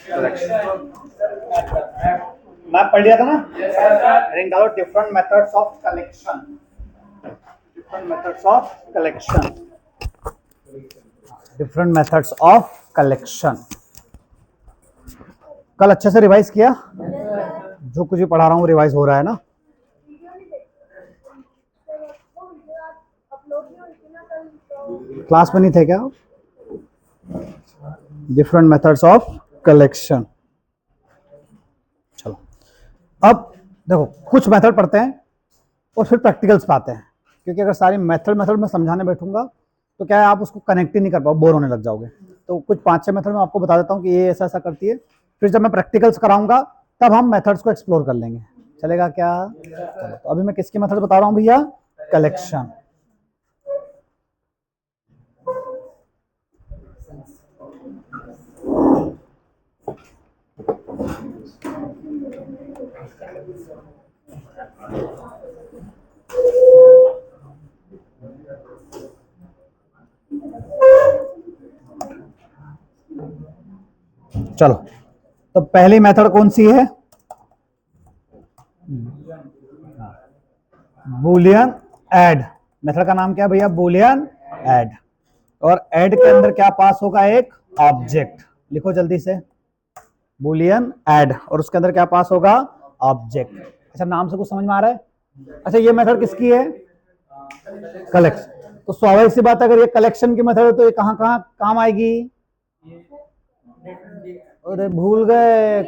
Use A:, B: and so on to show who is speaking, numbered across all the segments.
A: Collection. मैं पढ़ लिया था ना, हेडिंग डालो different methods of collection. Different methods of collection. Different methods of collection. कल अच्छे से रिवाइज किया? जो कुछ भी पढ़ा रहा हूँ रिवाइज हो रहा है ना? क्लास में नहीं थे क्या? Different methods of collection. चलो अब देखो, कुछ मेथड पढ़ते हैं और फिर प्रैक्टिकल्स पे आते हैं, क्योंकि अगर सारी मेथड में समझाने बैठूंगा तो क्या है, आप उसको कनेक्ट ही नहीं कर पाओ, बोर होने लग जाओगे। तो कुछ 5-6 मेथड में आपको बता देता हूँ कि ये ऐसा ऐसा करती है, फिर जब मैं प्रैक्टिकल्स कराऊंगा तब हम मेथड्स को एक्सप्लोर कर लेंगे। चलेगा क्या? चलो, तो अभी मैं किसकी मेथड बता रहा हूँ भैया? कलेक्शन। चलो, तो पहली मेथड कौन सी है? Boolean add. मेथड का नाम क्या है भैया? Boolean add. और ऐड के अंदर क्या पास होगा? एक ऑब्जेक्ट। लिखो जल्दी से, बूलियन ऐड, और उसके अंदर क्या पास होगा? ऑब्जेक्ट। अच्छा, नाम से कुछ समझ में आ रहा है? अच्छा, ये मेथड किसकी है? कलेक्शन। तो स्वाभाविक सी बात है, अगर ये कलेक्शन की मेथड है तो ये कहाँ कहाँ काम आएगी? अरे भूल गए।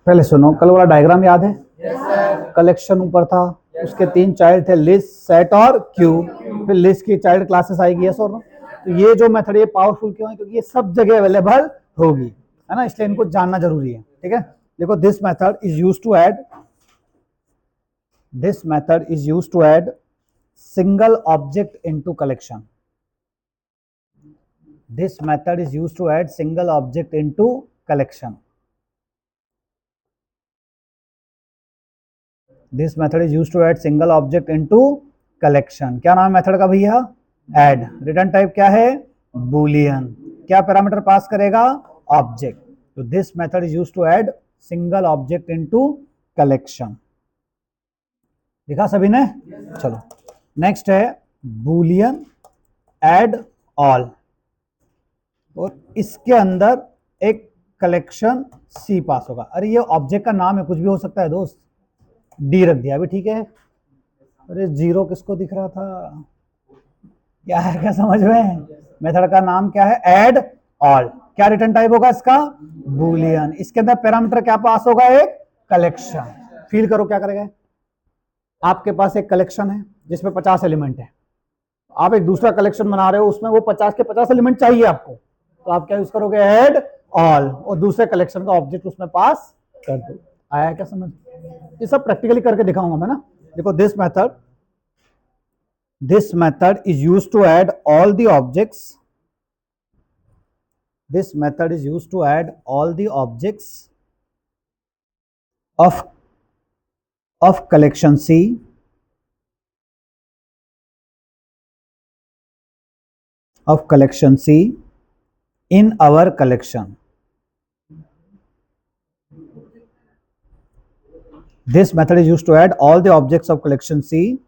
A: पहले सुनो, कल वाला डायग्राम याद है? कलेक्शन ऊपर था, उसके 3 चाइल्ड थे, लिस्ट, सेट और क्यू। फिर लिस्ट की चाइल्ड क्लासेस आएगी, यस और नो? तो ये जो मेथड ये पावरफुल क्यों है? क्योंकि ये सब जगह अवेलेबल होगी, है ना, इसलिए इनको जानना जरूरी है। ठीक है, देखो, this method is used to add, this method is used to add single object into collection. This method is used to add single object into collection. This method is used to add single object into collection. क्या नाम है method का भैया? add. Return type क्या है? boolean. क्या parameter pass करेगा? Object. तो this method is used to add single object into collection. लिखा सभी ने? चलो, नेक्स्ट है बूलियन ऐड ऑल, और इसके अंदर एक कलेक्शन सी पास होगा। अरे ये ऑब्जेक्ट का नाम है, कुछ भी हो सकता है दोस्त। डी रख दिया अभी, ठीक है। अरे जीरो किसको दिख रहा था? क्या है, क्या समझ में? मेथड का नाम क्या है? Add all. क्या रिटर्न टाइप होगा इसका? बूलियन। इसके अंदर पैरामीटर क्या पास होगा? एक कलेक्शन। फील करो क्या करेगा। आपके पास एक कलेक्शन है जिसमें 50 एलिमेंट है, आप एक दूसरा कलेक्शन बना रहे हो, उसमें वो 50 के 50 एलिमेंट चाहिए आपको, तो आप क्या यूज करोगे? ऐड ऑल, और दूसरे कलेक्शन का ऑब्जेक्ट उसमें पास कर दो। आया क्या समझ? ये सब प्रैक्टिकली करके दिखाऊंगा मैं ना। देखो, this method is used to add all the objects, this method is used to add all the objects of collection C in our collection. This method is used to add all the objects of collection C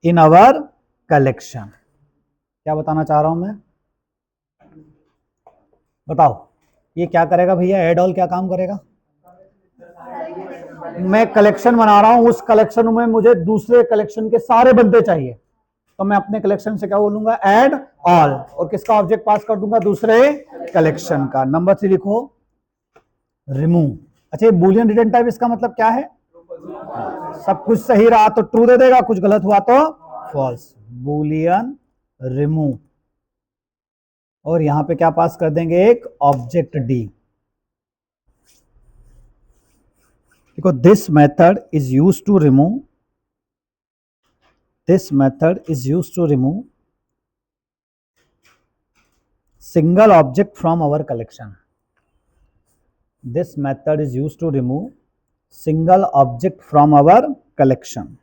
A: in our collection. क्या बताना चाह रहा हूं मैं? बताओ, ये क्या करेगा भैया? ऐड ऑल क्या काम करेगा? मैं कलेक्शन बना रहा हूं, उस कलेक्शन में मुझे दूसरे कलेक्शन के सारे बंदे चाहिए, तो मैं अपने कलेक्शन से क्या बोलूंगा? ऐड ऑल, और किसका ऑब्जेक्ट पास कर दूंगा? दूसरे कलेक्शन का। नंबर 3 लिखो, रिमूव। अच्छा, ये बूलियन रिटर्न टाइप, इसका मतलब क्या है? सब कुछ सही रहा तो ट्रू दे देगा, कुछ गलत हुआ तो फॉल्स। बूलियन रिमूव, और यहां पे क्या पास कर देंगे? एक ऑब्जेक्ट डी। देखो, this method is used to remove, this method is used to remove single object from our collection. This method is used to remove single object from our collection.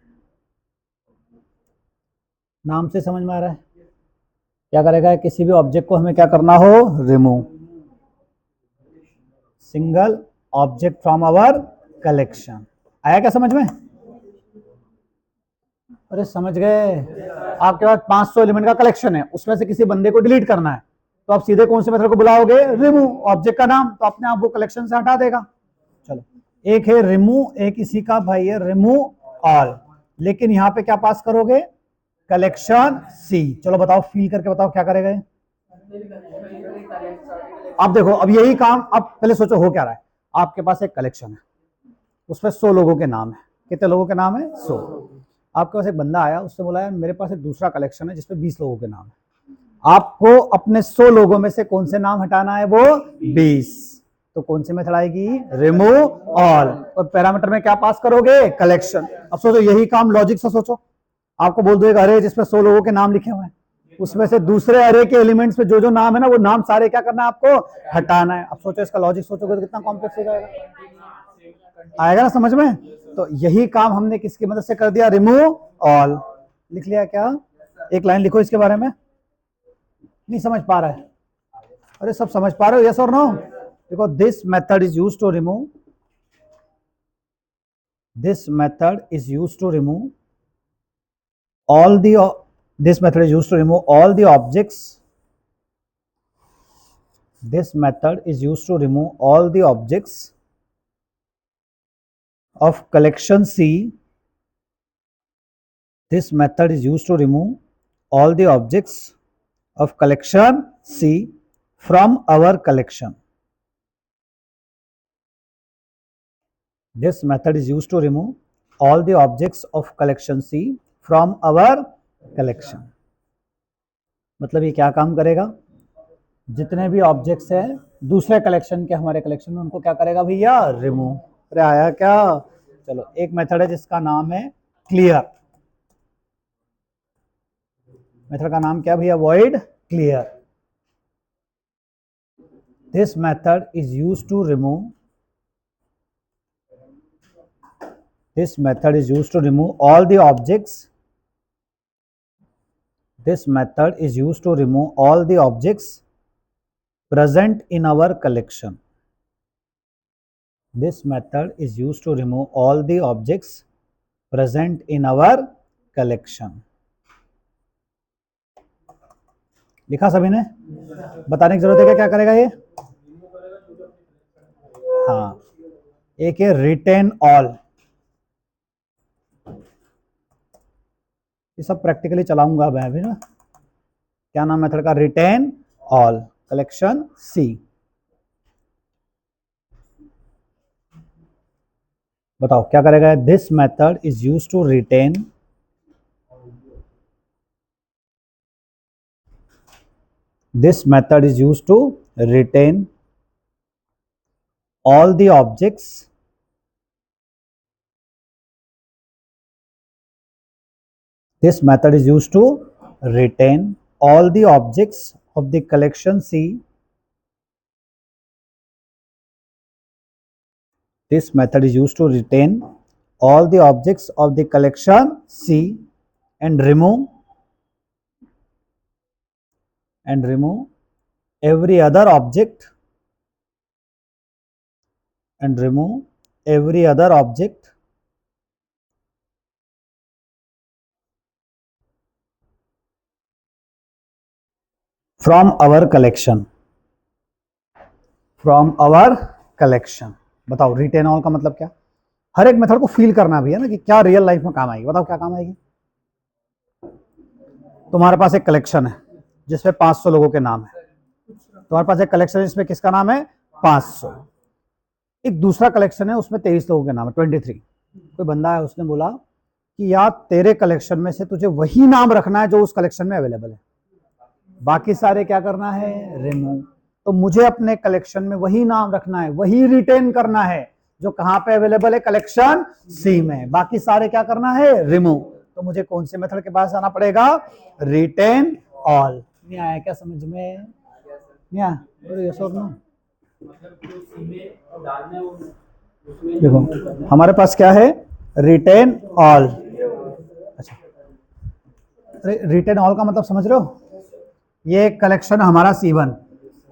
A: नाम से समझ में आ रहा है क्या करेगा, किसी भी ऑब्जेक्ट को हमें क्या करना हो, remove single object from our collection. आया क्या समझ में? अरे समझ गए। आपके पास 500 एलिमेंट का कलेक्शन है, उसमें से किसी बंदे को डिलीट करना है, तो आप सीधे कौन से मेथड को बुलाओगे, रिमूव ऑब्जेक्ट का नाम, तो अपने आप वो कलेक्शन से हटा देगा। चलो, एक है रिमूव, एक इसी का भाई है रिमूव ऑल, लेकिन यहां पे क्या पास करोगे, कलेक्शन सी। चलो बताओ, फील करके बताओ क्या करेगा ये। आप देखो, अब यही काम, अब पहले सोचो हो क्या रहा है। आपके पास एक कलेक्शन है, उसमें 100 लोगों के नाम है। कितने लोगों के नाम है, 100। आपके पास एक बंदा आया, उससे बोला यार मेरे पास एक दूसरा कलेक्शन है जिसमें 20 लोगों के नाम है। आपको अपने 100 लोगों में से कौन से नाम हटाना है, वो 20। तो कौन सी मेथड आएगी, रिमूव ऑल, और पैरामीटर में क्या पास करोगे, कलेक्शन। अब सोचो यही काम लॉजिक से सोचो, आपको बोल दो एक अरे जिसमें 100 लोगों के नाम लिखे हुए हैं, उसमें से दूसरे अरे के एलिमेंट्स में जो जो नाम है ना, वो नाम सारे क्या करना है, आपको हटाना है। अब सोचो इसका लॉजिक सोचोगे तो कितना कॉम्प्लेक्स हो जाएगा, आएगा ना समझ में? तो यही काम हमने किसकी मदद से कर दिया, रिमूव ऑल। लिख लिया क्या? एक लाइन लिखो इसके बारे में। नहीं समझ पा रहा है? अरे सब समझ पा रहे हो, यस और नो? देखो, this method is used to remove, this method is used to remove all the this method is used to remove all the objects. This method is used to remove all the objects of collection C. This method is used to remove all the objects of collection C from our collection. This method is used to remove all the objects of collection C from our collection. मतलब ये क्या काम करेगा, जितने भी objects हैं दूसरे collection के हमारे कलेक्शन में, उनको क्या करेगा भैया, रिमूव। अरे आया क्या? चलो, एक मेथड है जिसका नाम है क्लियर। मेथड का नाम क्या भैया, void clear. This method is used to remove, this method is used to remove all the objects, this method is used to remove all the objects present in our collection. This method is used to remove all the objects present in our collection. लिखा सभी ने? बताने की जरूरत है क्या, क्या करेगा ये? हाँ, एक है रिटेन ऑल, ये सब प्रैक्टिकली चलाऊंगा मैं अभी ना। क्या नाम मेथड का, रिटेन ऑल कलेक्शन सी। बताओ क्या करेगा, this method is used to retain this method is used to retain all the objects this method is used to retain all the objects of the collection C. This method is used to retain all the objects of the collection C and remove every other object from our collection. बताओ retain all का मतलब क्या? हर एक method को feel करना भी है ना कि क्या रियल लाइफ में काम आएगी। बताओ क्या काम आएगी। तुम्हारे पास एक कलेक्शन है जिसमें 500 लोगों के नाम है, तुम्हारे पास एक कलेक्शन है जिसमें किसका नाम है, 500। एक दूसरा कलेक्शन है उसमें 23 लोगों के नाम है, 23। कोई बंदा है, उसने बोला कि यार तेरे कलेक्शन में से तुझे वही नाम रखना है जो उस कलेक्शन में अवेलेबल है, बाकी सारे क्या करना है, रिमूव। तो मुझे अपने कलेक्शन में वही नाम रखना है, वही रिटेन करना है जो कहां पे अवेलेबल है, कलेक्शन सी में, बाकी सारे क्या करना है, रिमूव। तो मुझे कौन से मेथड के पास आना पड़ेगा, रिटेन ऑल। नहीं आया क्या समझ में? नहीं आया? देखो हमारे पास क्या है, रिटेन ऑल। अच्छा, रिटेन ऑल का मतलब समझ रहे हो? ये एक कलेक्शन है हमारा C1,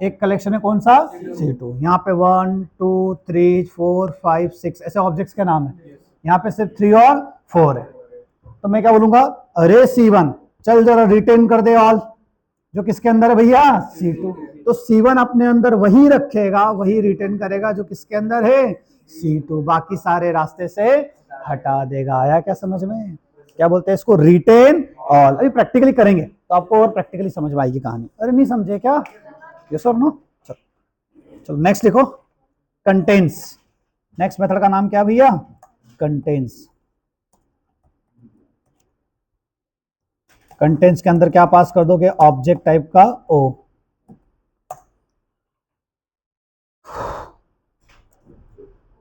A: एक कलेक्शन है कौन सा C2। यहाँ पे 1 2 3 4 5 6 ऐसे ऑब्जेक्ट्स के नाम है, यहाँ पे सिर्फ 3 और 4 है। तो मैं क्या बोलूंगा, अरे C1 चल जरा रिटेन कर दे ऑल, जो किसके अंदर है भैया C2। तो C1 अपने अंदर वही रखेगा, वही रिटेन करेगा जो किसके अंदर है C2, बाकी सारे रास्ते से हटा देगा। आया क्या समझ में? क्या बोलते हैं इसको, रिटेन ऑल। अभी प्रैक्टिकली करेंगे तो आपको और प्रैक्टिकली समझ में आएगी कहानी। अरे नहीं समझे क्या? यस और नो? चलो चलो नेक्स्ट लिखो, कंटेन्स। नेक्स्ट मेथड का नाम क्या भैया, कंटेन्स। कंटेंट्स के अंदर क्या पास कर दोगे, ऑब्जेक्ट टाइप का ओ।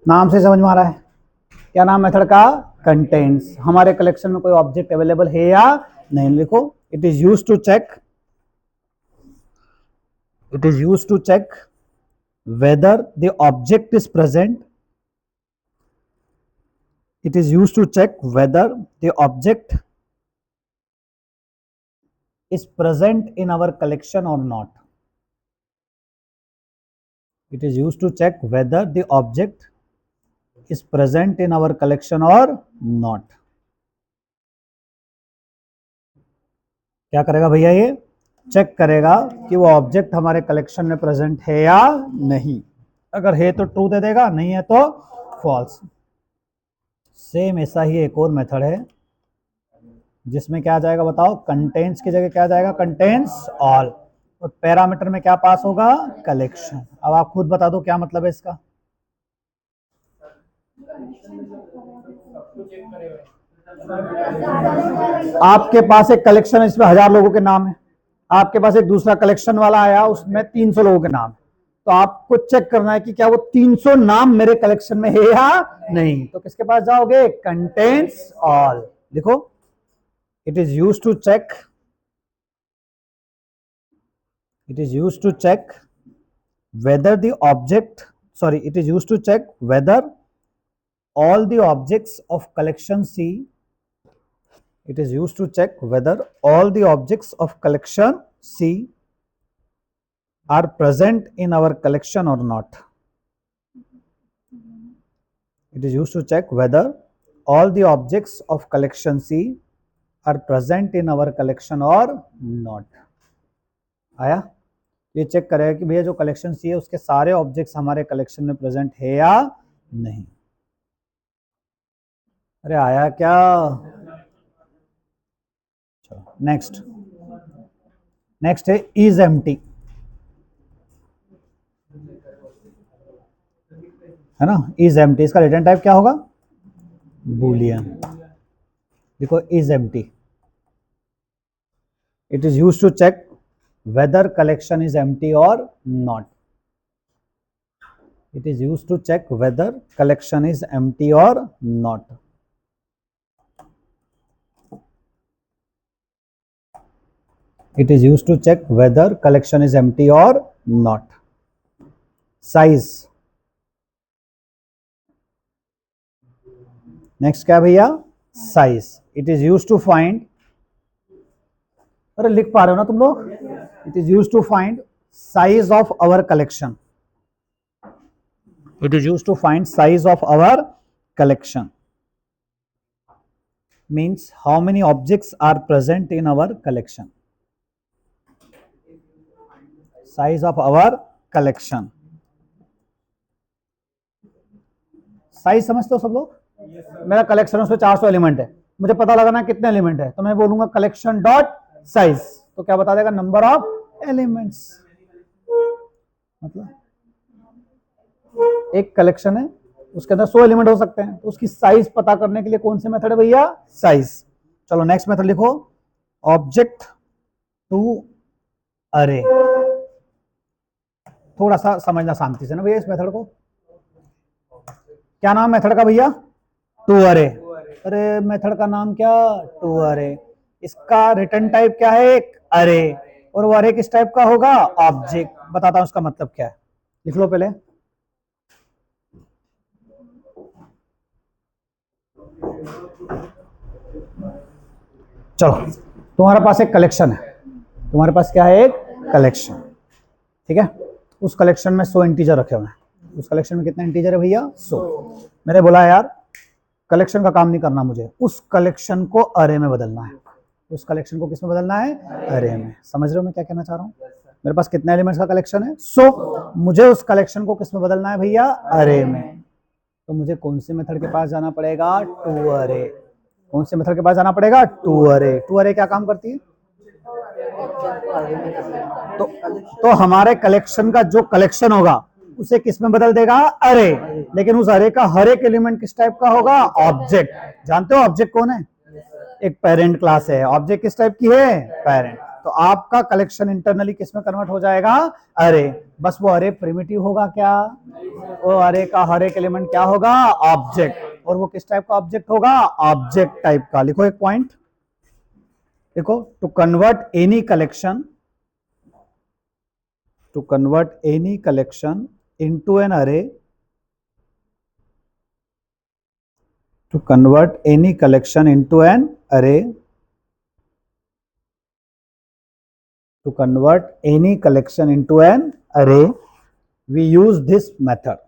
A: नाम से समझ में आ रहा है क्या नाम मेथड का, कंटेंट्स। हमारे कलेक्शन में कोई ऑब्जेक्ट अवेलेबल है या नहीं, लिखो it is use to check, it is use to check whether the object is present, it is use to check whether the object is present in our collection or not. It is used to check whether the object is present in our collection or not. क्या करेगा भैया, ये check करेगा कि वो object हमारे collection में present है या नहीं। अगर है तो ट्रू दे देगा, नहीं है तो फॉल्स। सेम ऐसा ही एक और मेथड है जिसमें क्या आ जाएगा बताओ, कंटेंट्स की जगह क्या आ जाएगा, कंटेंट्स ऑल, और पैरामीटर में क्या पास होगा, कलेक्शन। अब आप खुद बता दो क्या मतलब है इसका। आपके पास एक कलेक्शन है, इसमें 1000 लोगों के नाम है, आपके पास एक दूसरा कलेक्शन वाला आया उसमें 300 लोगों के नाम, तो आपको चेक करना है कि क्या वो 300 नाम मेरे कलेक्शन में है या नहीं। तो किसके पास जाओगे, कंटेंट्स ऑल। देखो it is use to check, it is used to check whether the object, sorry, it is used to check whether all the objects of collection C, it is used to check whether all the objects of collection C are present in our collection or not. It is used to check whether all the objects of collection C are present in our collection or not. आया? ये check करेगा कि भैया जो collection सी है उसके सारे objects हमारे कलेक्शन में प्रेजेंट है या नहीं। अरे आया क्या? चलो नेक्स्ट, नेक्स्ट है इज एम्प्टी, है ना, इज एम्प्टी। इसका रिटर्न टाइप क्या होगा, बूलियन। देखो is empty, it is used to check whether collection is empty or not. It is used to check whether collection is empty or not. It is used to check whether collection is empty or not. Size. Next क्या भैया, size. It is used to find, अरे लिख पा रहे हो ना तुम लोग, it is used to find size of our collection. It is used to find size of our collection. Means how many objects are present in our collection. Size of our collection. Size समझते हो सब लोग? मेरा collection उसमें 400 element है, मुझे पता लगाना कितने एलिमेंट है, तो मैं बोलूंगा कलेक्शन डॉट साइज, तो क्या बता देगा, नंबर ऑफ एलिमेंट्स। मतलब एक कलेक्शन है उसके अंदर 100 एलिमेंट हो सकते हैं, तो उसकी साइज पता करने के लिए कौन से मेथड है भैया, साइज। चलो नेक्स्ट मेथड लिखो, ऑब्जेक्ट टू अरे। थोड़ा सा समझना शांति से ना भैया इस मेथड को। क्या नाम मेथड का भैया, टू अरे। अरे मेथड का नाम क्या, टू अरे। इसका रिटर्न टाइप क्या है, एक अरे, और वो अरे किस टाइप का होगा, ऑब्जेक्ट। बताता हूं उसका मतलब क्या है, लिख लो पहले। चलो तुम्हारे पास एक कलेक्शन है, तुम्हारे पास क्या है, एक कलेक्शन, ठीक है। उस कलेक्शन में 100 इंटीजर रखे हुए हैं। उस कलेक्शन में कितने इंटीजर है भैया, 100। मैंने बोला यार कलेक्शन का काम नहीं करना मुझे, उस कलेक्शन को अरे में बदलना है। उस कलेक्शन को किस में बदलना है, अरे में। समझ रहे हो मैं क्या कहना चाह रहा हूँ? मेरे पास कितने एलिमेंट्स का कलेक्शन है, 100। मुझे उस कलेक्शन को किस में बदलना है भैया, अरे में। तो मुझे कौन से मेथड के पास जाना पड़ेगा, टू अरे। कौन से मेथड के पास जाना पड़ेगा, टू अरे। टू अरे क्या काम करती है, तो हमारे कलेक्शन का जो कलेक्शन होगा उसे किस में बदल देगा, अरे। लेकिन उस अरे का हर एक एलिमेंट किस टाइप का होगा, ऑब्जेक्ट। जानते हो ऑब्जेक्ट कौन है, एक पेरेंट क्लास है। ऑब्जेक्ट किस टाइप की है, पेरेंट। तो आपका कलेक्शन इंटरनली किस में कन्वर्ट हो जाएगा, अरे। बस वो अरे प्रिमिटिव होगा क्या, वो अरे का हर एक एलिमेंट क्या होगा, ऑब्जेक्ट। और वो किस टाइप का ऑब्जेक्ट होगा, ऑब्जेक्ट टाइप का। लिखो एक पॉइंट, देखो, to convert any collection, to convert any collection into an array, to convert any collection into an array, to convert any collection into an array, we use this method.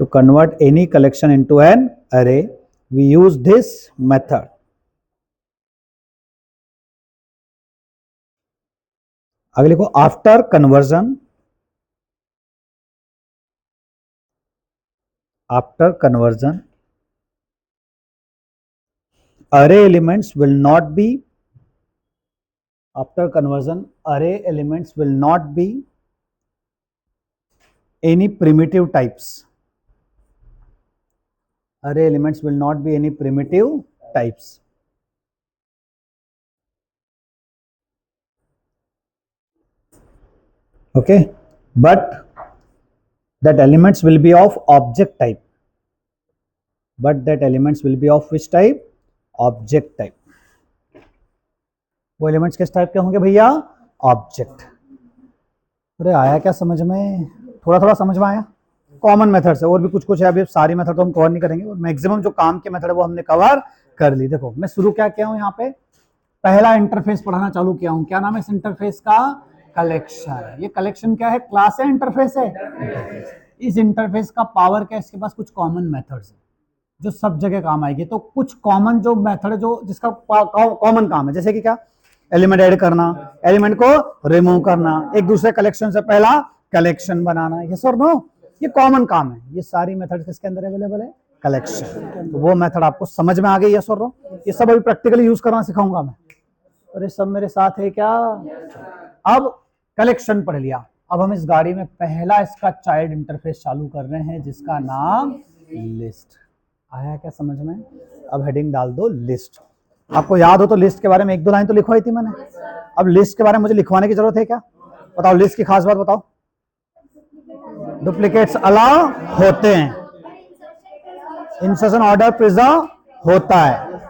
A: To convert any collection into an array, we use this method. आगे लिखो, after conversion, after conversion, array elements will not be, after conversion, array elements will not be any primitive types. Array elements will not be any primitive types. Okay, but that elements will be of object type. But that elements will be of which type, object type. वो elements किस type के होंगे भैया, object. अरे आया क्या समझ में, थोड़ा थोड़ा समझ में आया। कॉमन मेथड से, और भी कुछ कुछ है, अभी सारी मेथड तो हम कवर नहीं करेंगे, और मैक्सिमम जो काम के मेथड है वो हमने कवर कर ली। देखो मैं शुरू क्या किया हूँ, यहाँ पे पहला इंटरफेस पढ़ाना चालू किया हूँ। क्या नाम है इस इंटरफेस का, कलेक्शन। ये कलेक्शन क्या है, क्लास है, इंटरफेस है। इस इंटरफेस का पावर क्या है, इसके पास कुछ कॉमन मेथड्स है जो सब जगह काम आएगी। तो कुछ कॉमन जो मेथड है जो जिसका कॉमन काम है, जैसे कि क्या, एलिमेंट ऐड करना, एलिमेंट को रिमूव करना, एक दूसरे कलेक्शन से पहला कलेक्शन बनाना, ये सर नो, ये कॉमन काम है। ये सारी मेथड किसके अंदर अवेलेबल है, कलेक्शन। तो वो मेथड आपको समझ में आ गई, यस और नो। ये सब अभी प्रैक्टिकली यूज करना सिखाऊंगा मैं। और ये सब मेरे साथ है क्या, अब कलेक्शन पढ़ लिया। अब हम इस गाड़ी में पहला इसका चाइल्ड इंटरफेस चालू कर रहे हैं जिसका नाम लिस्ट। आया क्या समझ में? अब हेडिंग डाल दो लिस्ट। आपको याद हो तो लिस्ट के बारे में एक दो लाइन तो लिखवाई थी मैंने। अब लिस्ट के बारे में मुझे लिखवाने की जरूरत है क्या, बताओ। लिस्ट की खास बात बताओ, डुप्लीकेट्स अलाउ होते हैं, इंसर्शन ऑर्डर प्रिजर्व होता है।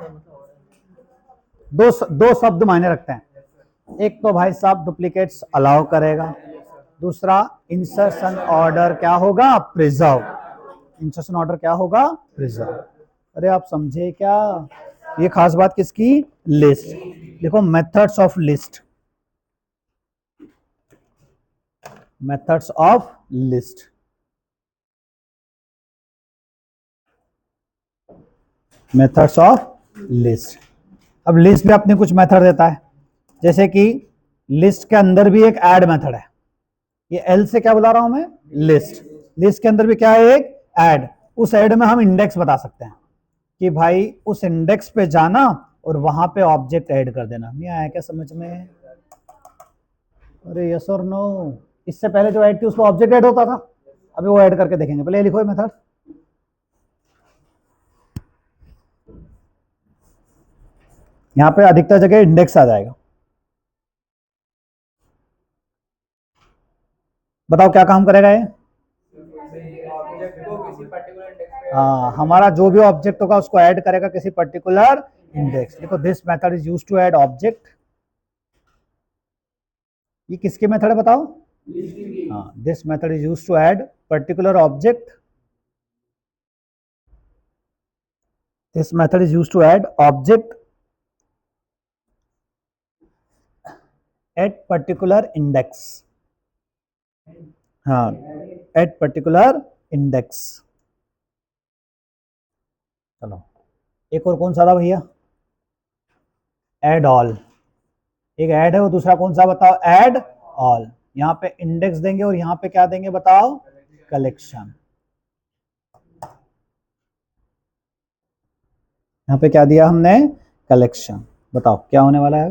A: दो शब्द मायने रखते हैं, एक तो भाई साहब डुप्लीकेट्स अलाउ करेगा, दूसरा इंसर्शन ऑर्डर क्या होगा, प्रिजर्व। इंसर्शन ऑर्डर क्या होगा, प्रिजर्व। अरे आप समझे क्या, ये खास बात किसकी, लिस्ट। देखो methods of list, methods of list. Methods of list. अब लिस्ट में अपने कुछ मेथड देता है, जैसे कि लिस्ट के अंदर भी एक ऐड मेथड है। ये एल से क्या बुला रहा हूं मैं, लिस्ट। लिस्ट के अंदर भी क्या है, एक ऐड। उस ऐड में हम इंडेक्स बता सकते हैं कि भाई उस इंडेक्स पे जाना और वहां पे ऑब्जेक्ट ऐड कर देना। नहीं आया क्या समझ में? अरे यस और नो। इससे पहले जो ऐड थी उसमें ऑब्जेक्ट ऐड होता था, अभी वो ऐड करके देखेंगे। पहले लिखो मेथड, यहां पे अधिकतर जगह इंडेक्स आ जाएगा। बताओ क्या काम करेगा ये, हाँ, हमारा जो भी ऑब्जेक्ट होगा उसको ऐड करेगा किसी पर्टिकुलर इंडेक्स। देखो this method is used to add object. ये किसके मेथड है बताओ, हाँ, this method is used to add particular object this method is use to add object at particular index. हाँ, एट पर्टिकुलर इंडेक्स। चलो एक और कौन सा था भैया? Add all. एक ऐड है, वो दूसरा कौन सा बताओ? Add all. यहाँ पे इंडेक्स देंगे और यहाँ पे क्या देंगे बताओ? कलेक्शन। यहाँ पे क्या दिया हमने? कलेक्शन। बताओ क्या होने वाला है?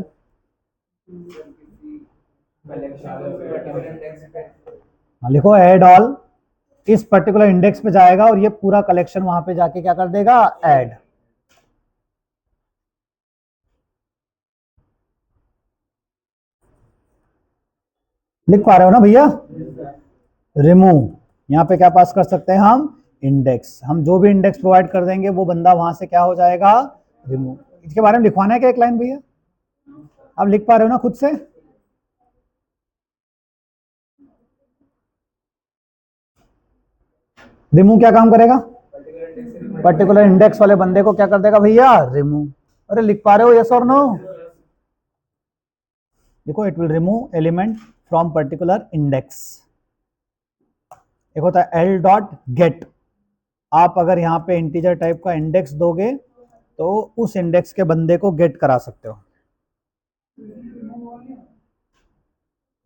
A: हाँ लिखो, ऐड ऑल इस पर्टिकुलर इंडेक्स पे जाएगा और ये पूरा कलेक्शन वहां पे जाके क्या कर देगा? ऐड। लिख पा रहे हो ना भैया? रिमूव, यहाँ पे क्या पास कर सकते हैं हम? इंडेक्स। हम जो भी इंडेक्स प्रोवाइड कर देंगे वो बंदा वहां से क्या हो जाएगा? रिमूव। इसके बारे में लिखवाना है क्या एक लाइन भैया? आप लिख पा रहे हो ना खुद से? रिमूव क्या काम करेगा? पर्टिकुलर इंडेक्स वाले बंदे को क्या कर देगा भैया? रिमूव। अरे लिख पा रहे हो? यस और नो? देखो, it will remove element from particular index. एक होता है एल डॉट गेट। आप अगर यहाँ पे इंटीजर टाइप का इंडेक्स दोगे तो उस इंडेक्स के बंदे को गेट करा सकते हो।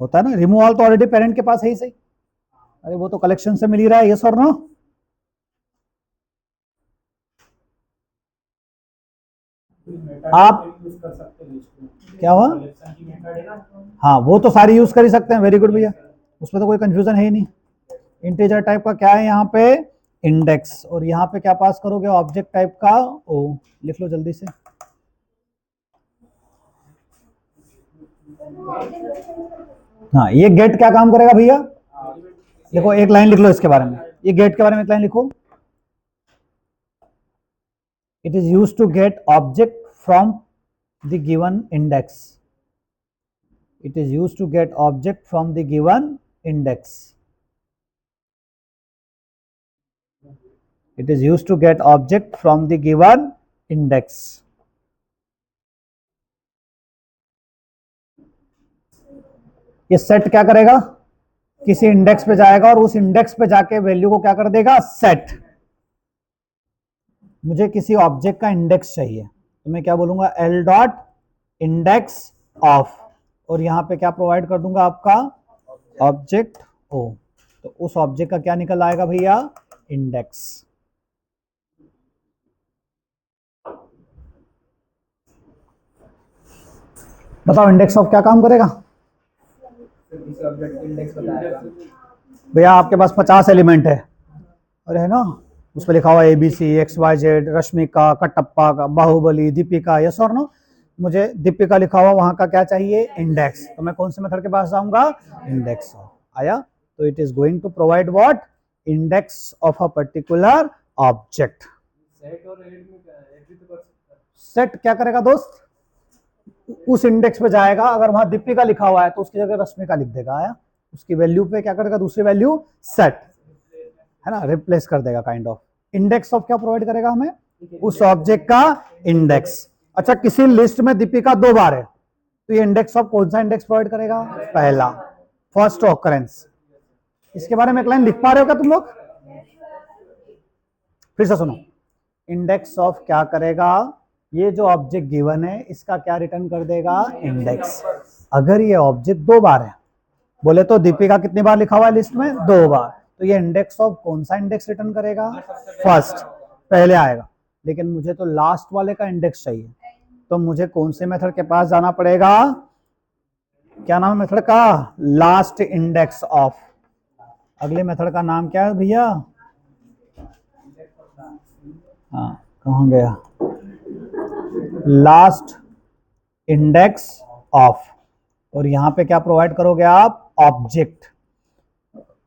A: होता है ना? रिमूव ऑल तो ऑलरेडी पेरेंट के पास है ही सही। अरे वो तो कलेक्शन से मिल ही रहा है। यस और नो? आप क्या हुआ? हाँ वो तो सारी यूज कर ही सकते हैं। वेरी गुड भैया, उसमें तो कोई कंफ्यूजन है ही नहीं। इंटीजर टाइप का क्या है यहाँ पे? इंडेक्स। और यहाँ पे क्या पास करोगे? ऑब्जेक्ट टाइप का ओ। लिख लो जल्दी से। हाँ, ये गेट क्या काम करेगा भैया? देखो एक लाइन लिख लो इसके बारे में। ये गेट के बारे में एक लाइन लिखो। It is use to get object from the given index. It is use to get object from the given index. It is used to get object from the given index. ये set क्या करेगा? किसी index पे जाएगा और उस index पे जाके वैल्यू को क्या कर देगा? सेट। मुझे किसी ऑब्जेक्ट का इंडेक्स चाहिए तो मैं क्या बोलूंगा? L dot index of. और यहां पे क्या प्रोवाइड कर दूंगा? आपका ऑब्जेक्ट ओ। तो उस ऑब्जेक्ट का क्या निकल आएगा भैया? इंडेक्स। बताओ इंडेक्स ऑफ क्या काम करेगा? भैया आपके पास 50 एलिमेंट है और है ना, उस पर लिखा हुआ ABC XYZ, रश्मिका, कटप्पा का, बाहुबली, दीपिका। यस और नो? मुझे दीपिका लिखा हुआ वहां का क्या चाहिए? इंडेक्स। तो मैं कौन से मेथड के पास जाऊंगा? Index of. आया? तो it is going to provide what? Index of a particular object. Set क्या करेगा दोस्त? उस इंडेक्स पे जाएगा, अगर वहां दीपिका लिखा हुआ है तो उसकी जगह रश्मिका लिख देगा। आया? उसकी वैल्यू पे क्या करेगा? दूसरी वैल्यू सेट, है ना, रिप्लेस कर देगा काइंड ऑफ। इंडेक्स ऑफ क्या प्रोवाइड करेगा हमें? उस ऑब्जेक्ट का इंडेक्स। अच्छा, किसी लिस्ट में दीपिका 2 बार है तो ये इंडेक्स ऑफ कौन सा इंडेक्स प्रोवाइड करेगा? पहला, फर्स्ट ऑकरेंस। इसके बारे में एक लाइन लिख पा रहे हो क्या तुम लोग? फिर से सुनो। इंडेक्स ऑफ क्या करेगा? ये जो ऑब्जेक्ट गिवन है इसका क्या रिटर्न कर देगा? इंडेक्स। अगर ये ऑब्जेक्ट 2 बार है, बोले तो दीपिका कितनी बार लिखा हुआ है लिस्ट में? 2 बार। तो ये इंडेक्स ऑफ कौन सा इंडेक्स रिटर्न करेगा? फर्स्ट, पहले आएगा। लेकिन मुझे तो लास्ट वाले का इंडेक्स चाहिए, तो मुझे कौन से मेथड के पास जाना पड़ेगा? क्या नाम है मेथड का? Last index of. अगले मेथड का नाम क्या है भैया? हाँ, कहाँ गया? Last index of. और यहां पे क्या प्रोवाइड करोगे आप? ऑब्जेक्ट।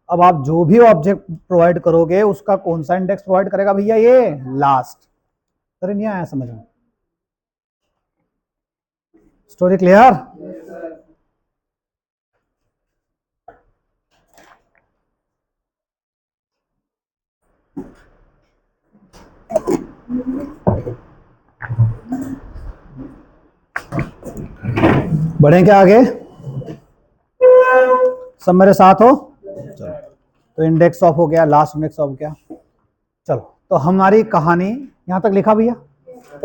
A: अब आप जो भी ऑब्जेक्ट प्रोवाइड करोगे उसका कौन सा इंडेक्स प्रोवाइड करेगा भैया? ये लास्ट। अरे नहीं आया समझ में? Story clear? बढ़े क्या आगे? सब मेरे साथ हो? चलो, तो इंडेक्स ऑफ हो गया, लास्ट इंडेक्स ऑफ हो गया। चलो, तो हमारी कहानी यहां तक लिखा भैया।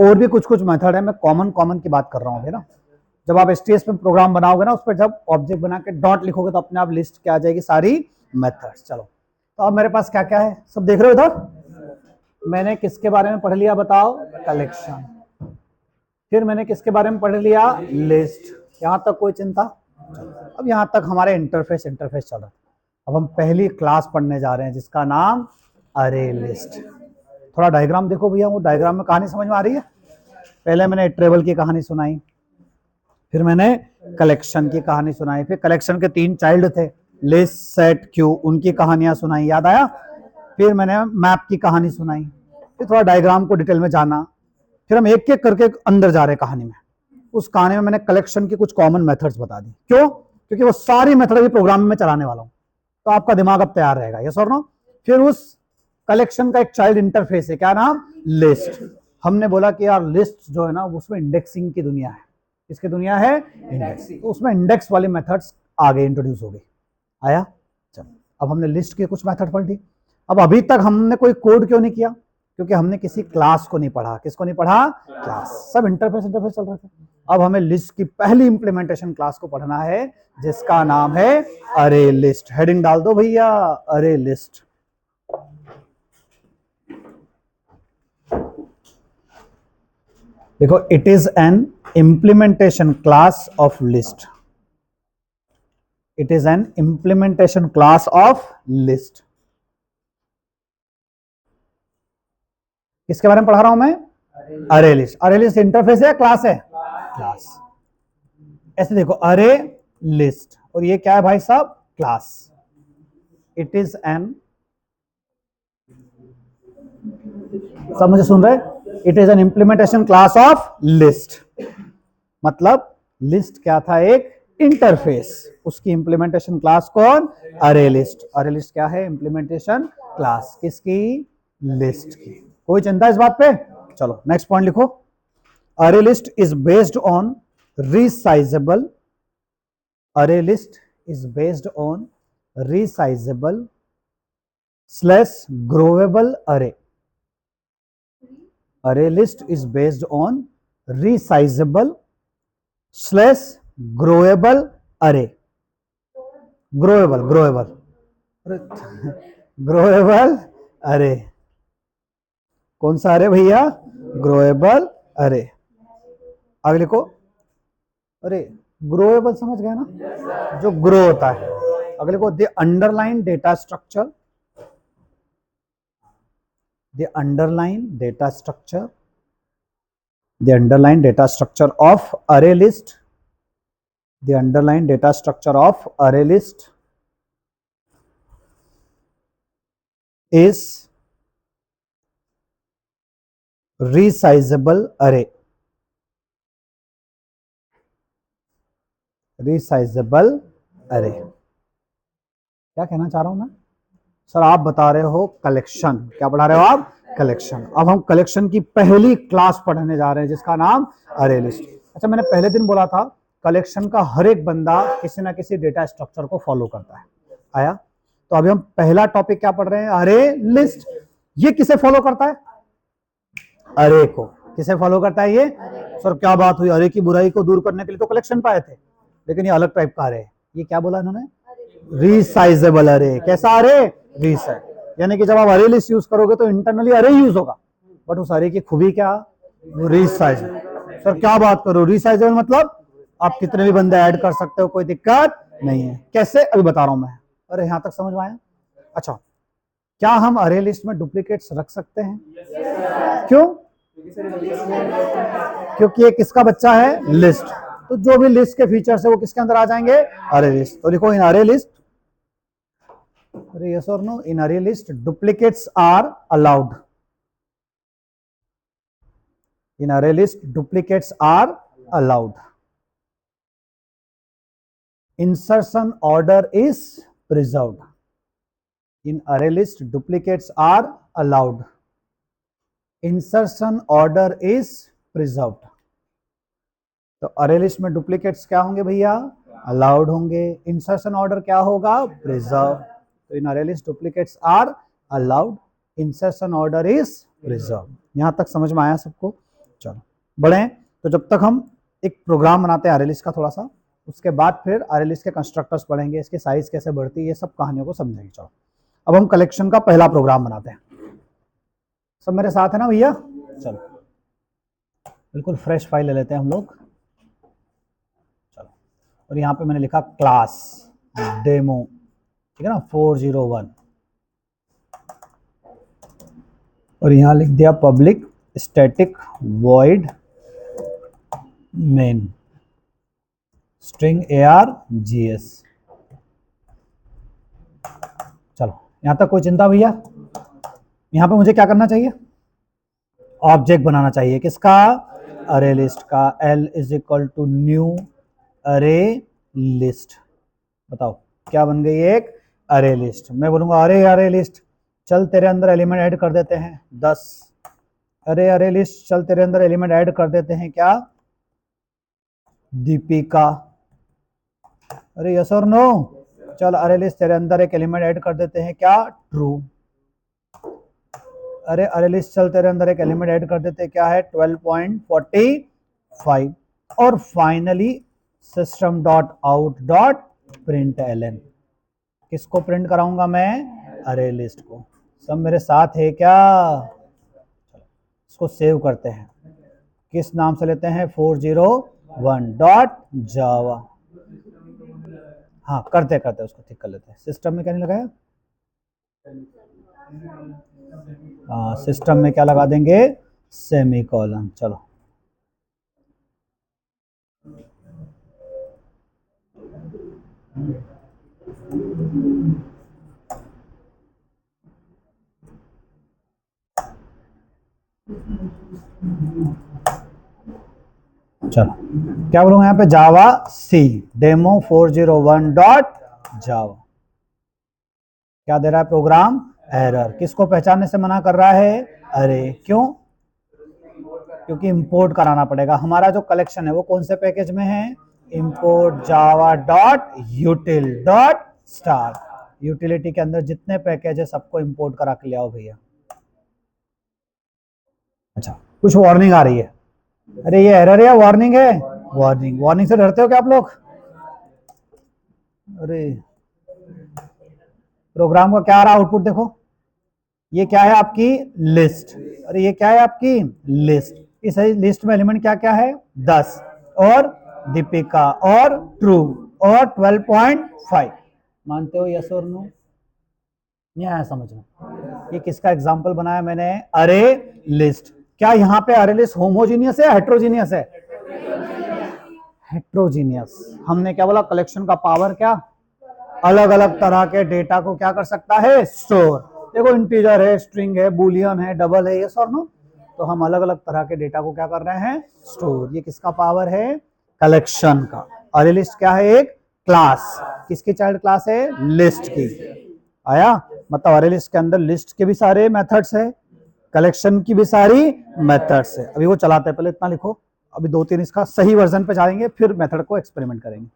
A: और भी कुछ कुछ मेथड है, मैं कॉमन की बात कर रहा हूँ ना। जब आप एसटीएस में प्रोग्राम बनाओगे ना, उस पर जब ऑब्जेक्ट बना के डॉट लिखोगे तो अपने आप लिस्ट क्या आ जाएगी, सारी मेथड्स। चलो, तो अब मेरे पास क्या क्या है, सब देख रहे हो इधर? मैंने किसके बारे में पढ़ लिया बताओ? कलेक्शन। फिर मैंने किसके बारे में पढ़ लिया? लिस्ट। यहां तक कोई चिंता? अब यहां तक हमारे इंटरफेस चल रहा है। अब हम पहली क्लास पढ़ने जा रहे हैं जिसका नाम अरे लिस्ट। थोड़ा डायग्राम देखो भैया, वो डायग्राम में कहानी समझ में आ रही है? पहले मैंने ट्रेबल की कहानी सुनाई, फिर मैंने कलेक्शन की कहानी सुनाई, फिर कलेक्शन के 3 चाइल्ड थे, लिस्ट, सेट, क्यू, उनकी कहानियां सुनाई, याद आया? फिर मैंने मैप की कहानी सुनाई, फिर थोड़ा डायग्राम को डिटेल में जाना, फिर हम एक एक करके अंदर जा रहे हैं कहानी में। उस कहानी में मैंने कलेक्शन की कुछ कॉमन मेथड्स बता दी। क्यों? क्योंकि वो सारी मेथड भी प्रोग्राम में चलाने वाला हूं, तो आपका दिमाग अब तैयार रहेगा, यस और नो? फिर उस कलेक्शन का एक चाइल्ड इंटरफेस है, क्या नाम? लिस्ट। हमने बोला कि यार लिस्ट जो है ना, उसमें इंडेक्सिंग की दुनिया है। किसकी दुनिया है? इंडेक्स। तो उसमें इंडेक्स वाली मेथड्स आगे इंट्रोड्यूस हो गई। आया? चलो, अब हमने लिस्ट की कुछ मेथड पढ़ ली। अब अभी तक हमने कोई कोड क्यों नहीं किया? क्योंकि हमने किसी क्लास को नहीं पढ़ा। किसको नहीं पढ़ा? क्लास। सब इंटरफेस चल रहे थे। अब हमें लिस्ट की पहली इंप्लीमेंटेशन क्लास को पढ़ना है, जिसका नाम है अरे लिस्ट। हेडिंग डाल दो भैया, अरे लिस्ट। देखो, it is an implementation class of list. It is an implementation class of list. किसके बारे में पढ़ा रहा हूं मैं? अरे लिस्ट। अरे लिस्ट इंटरफेस है, क्लास है? क्लास। ऐसे देखो, अरे लिस्ट, और ये क्या है भाई साहब? क्लास। इट इज एन, सब मुझे सुन रहे? It is an implementation class of list. मतलब लिस्ट क्या था? एक इंटरफेस। उसकी इंप्लीमेंटेशन क्लास कौन? अरे लिस्ट। अरे लिस्ट क्या है? Implementation class. किसकी? लिस्ट की। कोई चिंता इस बात पे? चलो नेक्स्ट पॉइंट लिखो। अरे list is based on resizable. Array list is based on resizable / growable array. Array list is based on resizable / growable array. Growable growable array। कौन सा अरे भैया? ग्रोएबल अरे। आगे लिखो। अरे ग्रोएबल समझ गया ना, जो ग्रो होता है। अगले को the underlying data structure, the underlying data structure, the underlying data structure of array list, the underlying data structure of array list is resizable array. resizable array क्या कहना चाह रहा हूं मैं? सर आप बता रहे हो कलेक्शन, क्या पढ़ा रहे हो आप? कलेक्शन। अब हम कलेक्शन की पहली क्लास पढ़ने जा रहे हैं जिसका नाम अरे लिस्ट। अच्छा, मैंने पहले दिन बोला था कलेक्शन का हर एक बंदा किसी ना किसी डेटा स्ट्रक्चर को फॉलो करता है। आया? तो अभी हम पहला टॉपिक क्या पढ़ रहे हैं? अरे लिस्ट। ये किसे फॉलो करता है? अरे को। किसे फॉलो करता है ये? सर क्या बात हुई, अरे की बुराई को दूर करने के लिए तो कलेक्शन पाए थे, लेकिन ये अलग टाइप का अरे। ये क्या बोला इन्होंने? रीसाइजेबल अरे। कैसा अरे? रीसाइज। यानी कि जब आप अरे लिस्ट यूज करोगे तो इंटरनली अरे यूज होगा, बट उस अरे की खूबी क्या? रीसाइज। सर क्या बात करो, रीसाइजेबल मतलब आप कितने भी बंदे ऐड कर सकते हो, कोई दिक्कत नहीं है। कैसे? अभी बता रहा हूं मैं। अरे यहां तक समझ में आया? अच्छा, क्या हम अरे लिस्ट में डुप्लीकेट्स रख सकते हैं? क्यों? क्योंकि ये किसका बच्चा है? लिस्ट। तो जो भी लिस्ट के फीचर्स है वो किसके अंदर आ जाएंगे? अरे लिस्ट। तो लिखो इन अरे लिस्ट, अरे यस और no, in array list duplicates are allowed. In array list duplicates are allowed. Insertion order is preserved. In array list duplicates are allowed. Insertion order is preserved. तो array list में duplicates क्या होंगे भैया, allowed होंगे। Insertion order क्या होगा, preserve. तो in array list duplicates are allowed, insertion order is preserve. यहां तक समझ में आया सबको? चलो बढ़े। तो जब तक हम एक प्रोग्राम बनाते हैं अरे लिस्ट का थोड़ा सा, उसके बाद फिर अरे लिस्ट के कंस्ट्रक्टर्स पढ़ेंगे, इसकी साइज कैसे बढ़ती है, ये सब कहानियों को समझेंगे। चलो अब हम कलेक्शन का पहला प्रोग्राम बनाते हैं। सब मेरे साथ है ना भैया? चलो बिल्कुल फ्रेश फाइल ले लेते हैं हम लोग। चलो, और यहाँ पे मैंने लिखा क्लास डेमो, ठीक है ना, 401, और यहाँ लिख दिया public static void main string args। चलो यहाँ तक कोई चिंता भैया? यहाँ पे मुझे क्या करना चाहिए, ऑब्जेक्ट बनाना चाहिए, किसका, अरे लिस्ट का। l is equal to new array list. बताओ क्या बन गई, एक अरे लिस्ट। मैं बोलूंगा अरे अरे लिस्ट चल तेरे अंदर एलिमेंट ऐड कर देते हैं 10। अरे अरे लिस्ट चल तेरे अंदर एलिमेंट ऐड कर देते हैं क्या, दीपिका। अरे यस और नो, चल अरे लिस्ट तेरे अंदर एक एलिमेंट ऐड कर देते हैं क्या, ट्रू। अरे अरे लिस्ट चल तेरे अंदर एक एलिमेंट ऐड कर देते हैं, क्या है, 12.45। और finally system dot out dot print L N, किसको प्रिंट कराऊंगा मैं, अरे लिस्ट को। सब मेरे साथ है क्या? इसको सेव करते हैं, किस नाम से लेते हैं, 401 डॉट जावा। हाँ करते करते उसको ठीक कर लेते हैं। सिस्टम में क्या नहीं लगाया, सिस्टम में क्या लगा देंगे, सेमीकोलन। चलो चलो क्या बोलूंगा यहाँ पे, जावा सी डेमो 401 डॉट जावा। क्या दे रहा है प्रोग्राम, एरर। किसको पहचानने से मना कर रहा है, अरे। क्यों, क्योंकि इंपोर्ट कराना पड़ेगा। हमारा जो कलेक्शन है वो कौन से पैकेज में है, import Java dot यूटिल dot star. Utility के अंदर जितने पैकेज है सबको इंपोर्ट करा के ले आओ भैया। अच्छा कुछ वार्निंग आ रही है, अरे ये एरर है या वार्निंग है, वार्निंग। वार्निंग से डरते हो क्या आप लोग? अरे प्रोग्राम का क्या आ रहा है आउटपुट देखो, ये क्या है आपकी लिस्ट, अरे ये क्या है आपकी लिस्ट। इस लिस्ट में एलिमेंट क्या क्या है, 10 और दीपिका और ट्रू और 12.5। मानते हो यस और नो? नहीं आया समझना? ये किसका एग्जांपल बनाया मैंने, अरे लिस्ट। क्या यहाँ पे अरे लिस्ट होमोजीनियस है, हेट्रोजीनियस है, हेट्रोजीनियस। हमने क्या बोला, कलेक्शन का पावर क्या, अलग अलग तरह के डेटा को क्या कर सकता है, स्टोर। देखो इंटीजर है, स्ट्रिंग है, बुलियन है, डबल है, यस और नो। तो हम अलग अलग तरह के डेटा को क्या कर रहे हैं, स्टोर। ये किसका पावर है, कलेक्शन का। अरे लिस्ट क्या है, एक क्लास। किसकी चाइल्ड क्लास है, लिस्ट की। आया मतलब अरे लिस्ट के अंदर लिस्ट के भी सारे मेथड्स है, कलेक्शन की भी सारी मेथड्स है। अभी वो चलाते हैं, पहले इतना लिखो। अभी 2-3 इसका सही वर्जन पे जाएंगे, फिर मेथड को एक्सपेरिमेंट करेंगे।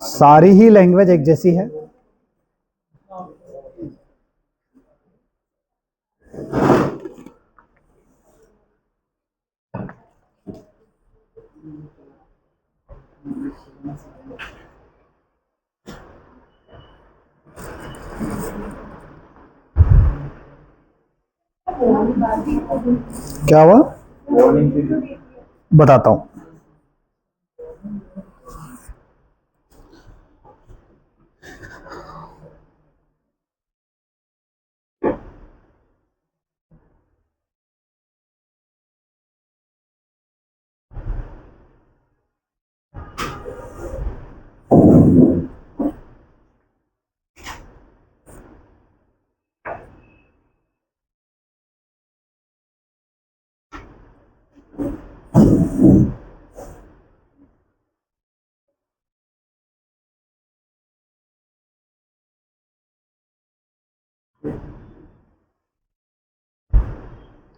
A: सारी ही लैंग्वेज एक जैसी है। क्या हुआ, बताता हूं।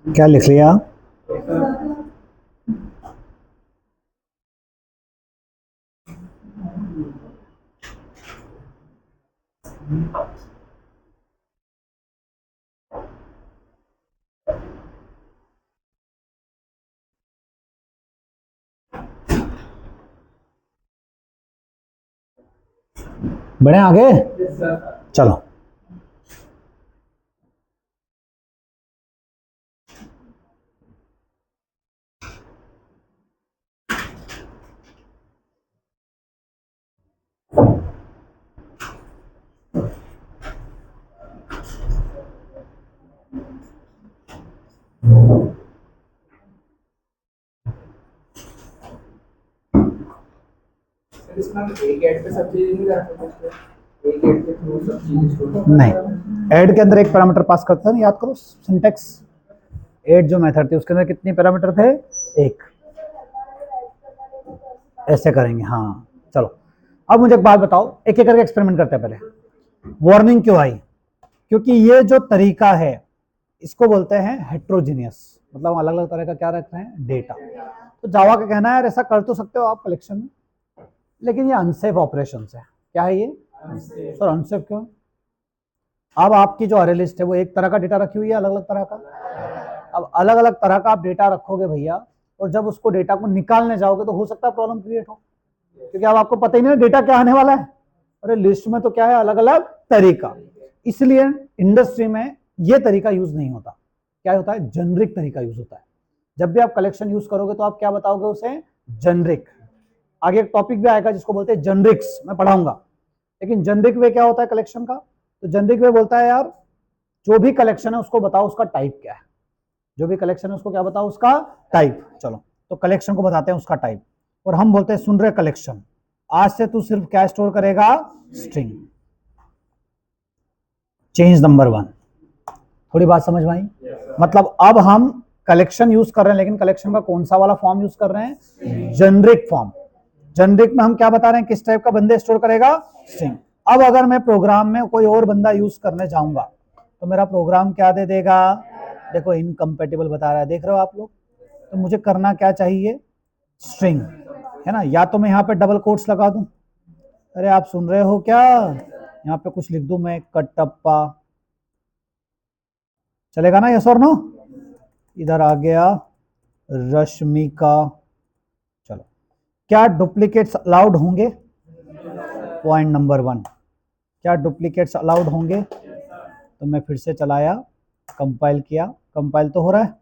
A: क्या लिख लिया? बढ़े आगे, चलो। नहीं, ऐड के अंदर एक पैरामीटर पास करता है, याद करो सिंटेक्स। ऐड जो मेथड थी उसके अंदर कितने पैरामीटर थे? एक। ऐसे करेंगे, हाँ। चलो, अब मुझे एक बात बताओ, एक एक करके एक्सपेरिमेंट करते हैं। पहले वार्निंग क्यों आई? क्योंकि ये जो तरीका है इसको बोलते हैं हेट्रोजीनियस, मतलब अलग अलग तरह का क्या रख रहे हैं? डेटा। तो जावा का कहना है यार ऐसा कर तो सकते हो आप कलेक्शन में, लेकिन ये अनसेफ ऑपरेशन है। क्या है ये? सर अनसेफ क्यों? अब आपकी जो अरे लिस्ट है वो एक तरह का डेटा रखी हुई है, अलग अलग तरह का। अब अलग अलग तरह का आप डेटा रखोगे भैया, और जब उसको डेटा को निकालने जाओगे तो हो सकता है प्रॉब्लम क्रिएट हो, क्योंकि अब आपको पता ही नहीं डेटा क्या आने वाला है। अरे लिस्ट में तो क्या है, अलग अलग तरीका। इसलिए इंडस्ट्री में ये तरीका यूज नहीं होता। क्या होता है? जेनरिक तरीका यूज होता है। जब भी आप कलेक्शन यूज करोगे तो आप क्या बताओगे उसे? जेनरिक। आगे एक टॉपिक भी आएगा जिसको बोलते हैं जेनरिक्स, मैं पढ़ाऊंगा। लेकिन जेनरिक वे क्या होता है कलेक्शन का? तो जेनरिक वे बोलता है यार जो भी कलेक्शन है उसको बताओ उसका टाइप क्या है। जो भी कलेक्शन है उसको क्या बताओ? उसका टाइप। चलो, तो कलेक्शन को बताते हैं उसका टाइप, और हम बोलते हैं सुन रहे कलेक्शन, आज से तू सिर्फ क्या स्टोर करेगा? स्ट्रिंग। Change number 1। थोड़ी बात समझ में आई? मतलब अब हम कलेक्शन यूज कर रहे हैं, लेकिन कलेक्शन का कौन सा वाला फॉर्म यूज कर रहे हैं? Generic form. जेनरिक में हम क्या बता रहे हैं? किस टाइप का बंदे स्टोर करेगा? स्ट्रिंग। अब अगर मैं प्रोग्राम में कोई और बंदा यूज करने जाऊंगा तो मेरा प्रोग्राम क्या दे देगा? देखो इनकम्पेटिबल बता रहा है, देख रहे हो आप लोग। तो मुझे करना क्या चाहिए? स्ट्रिंग, है ना। या तो मैं यहाँ पे डबल कोट्स लगा दूं, अरे आप सुन रहे हो क्या? यहाँ पे कुछ लिख दूं मैं, कटप्पा, चलेगा ना? यस और नो? इधर आ गया रश्मिका। चलो, क्या डुप्लीकेट्स अलाउड होंगे? पॉइंट नंबर 1, क्या डुप्लीकेट्स अलाउड होंगे? तो मैं फिर से चलाया, कंपाइल किया, कंपाइल तो हो रहा है।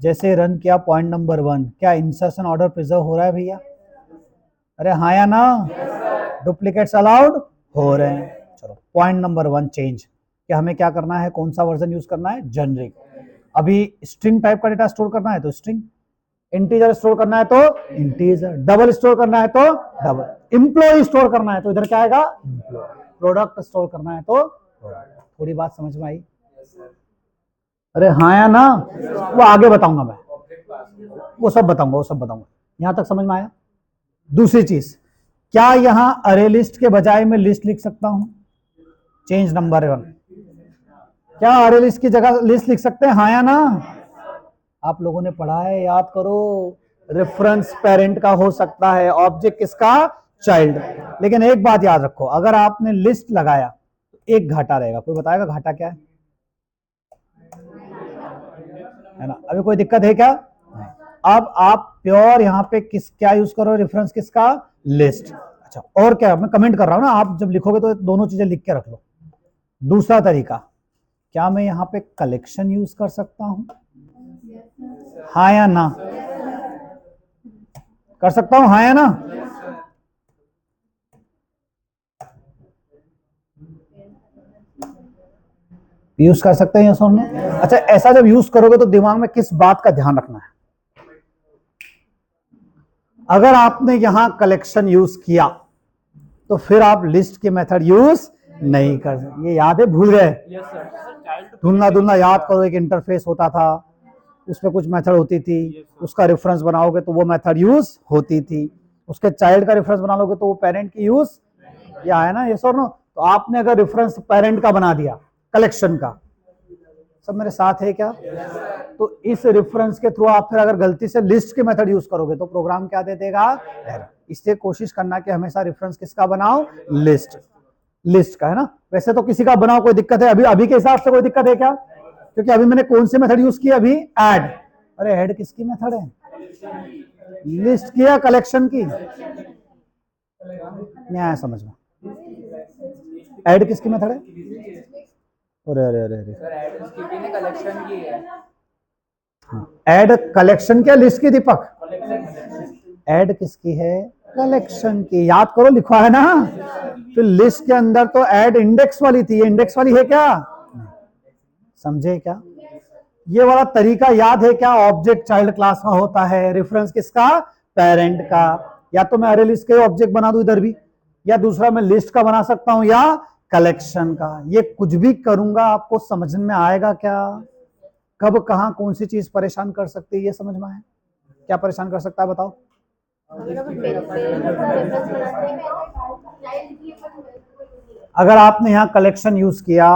A: जैसे रन किया पॉइंट नंबर 1, क्या इंसर्शन ऑर्डर प्रिजर्व हो रहा है भैया? अरे हाँ या ना? डुप्लीकेट्स अलाउड हो रहे हैं। चलो, पॉइंट नंबर 1 चेंज, कि हमें क्या करना है? कौन सा वर्जन यूज करना है? जेनरिक। अभी स्ट्रिंग टाइप का डेटा स्टोर करना है तो स्ट्रिंग, इंटीजर स्टोर करना है तो इंटीजर, डबल स्टोर करना है तो डबल, एम्प्लॉय स्टोर करना है तो इधर क्या आएगा? एम्प्लॉय, प्रोडक्ट स्टोर करना है तो प्रोडक्ट। थोड़ी बात समझ में आई? अरे हाँ या ना? वो आगे बताऊंगा मैं, वो सब बताऊंगा, वो सब बताऊंगा। यहां तक समझ में आया? दूसरी चीज, क्या यहां अरे लिस्ट के बजाय मैं लिस्ट लिख सकता हूं? चेंज नंबर 1, क्या अरे लिस्ट की जगह लिस्ट लिख सकते हैं? हाँ या ना? आप लोगों ने पढ़ा है, याद करो। रेफरेंस पेरेंट का हो सकता है, ऑब्जेक्ट किसका? चाइल्ड। लेकिन एक बात याद रखो, अगर आपने लिस्ट लगाया तो एक घाटा रहेगा। कोई बताएगा घाटा क्या है ना? अभी कोई दिक्कत है क्या? अब आप प्योर यहाँ पे किस क्या यूज करो? रेफरेंस किसका? लिस्ट। अच्छा, और क्या? मैं कमेंट कर रहा हूं ना, आप जब लिखोगे तो दोनों चीजें लिख के रख लो। दूसरा तरीका, क्या मैं यहाँ पे कलेक्शन यूज कर सकता हूं? हाँ या ना? कर सकता हूं, हाँ या ना? यूज कर सकते हैं सोनू? अच्छा, ऐसा जब यूज करोगे तो दिमाग में किस बात का ध्यान रखना है? अगर आपने यहां कलेक्शन यूज किया तो फिर आप लिस्ट के मेथड यूज नहीं कर सकते। ये याद है? भूल गए? धुलना धुलना याद करो, एक इंटरफेस होता था, उसमें कुछ मेथड होती थी, उसका रेफरेंस बनाओगे तो वो मेथड यूज होती थी, उसके चाइल्ड का रेफरेंस बना लोगे तो वो पेरेंट की यूज। ये आया ना? ये सर नो? तो आपने अगर रेफरेंस पेरेंट का बना दिया कलेक्शन का, सब मेरे साथ है क्या? तो इस रेफरेंस के थ्रू आप फिर अगर गलती से लिस्ट के मेथड यूज करोगे तो प्रोग्राम क्या दे देगा? एरर। इसलिए कोशिश करना कि हमेशा रेफरेंस किसका बनाओ? लिस्ट, लिस्ट का, है ना। वैसे तो किसी का बनाओ, कोई दिक्कत है? अभी अभी के हिसाब से कोई दिक्कत है क्या? क्योंकि अभी मैंने कौन सी मेथड यूज की? अभी ऐड। अरे ऐड किसकी मेथड है? लिस्ट की या कलेक्शन की? नहीं आया समझ में। ऐड किसकी मेथड है? अरे अरे अरे अरे,
B: कलेक्शन की है।
A: ऐड कलेक्शन क्या लिस्ट की? दीपक, ऐड किसकी है? कलेक्शन की। याद करो, लिखवा है ना। तो लिस्ट के अंदर तो ऐड इंडेक्स वाली थी, ये इंडेक्स वाली है क्या? समझे क्या? ये वाला तरीका याद है क्या? ऑब्जेक्ट चाइल्ड क्लास का होता है, रेफरेंस किसका? पेरेंट का। या तो मैं अरे लिस्ट के ऑब्जेक्ट बना दूं इधर भी, या दूसरा मैं लिस्ट का बना सकता हूं, या कलेक्शन का। ये कुछ भी करूंगा आपको समझ में आएगा क्या? कब कहां कौन सी चीज परेशान कर सकती है, ये समझ में आए? क्या परेशान कर सकता है बताओ? अगर आपने यहाँ कलेक्शन यूज किया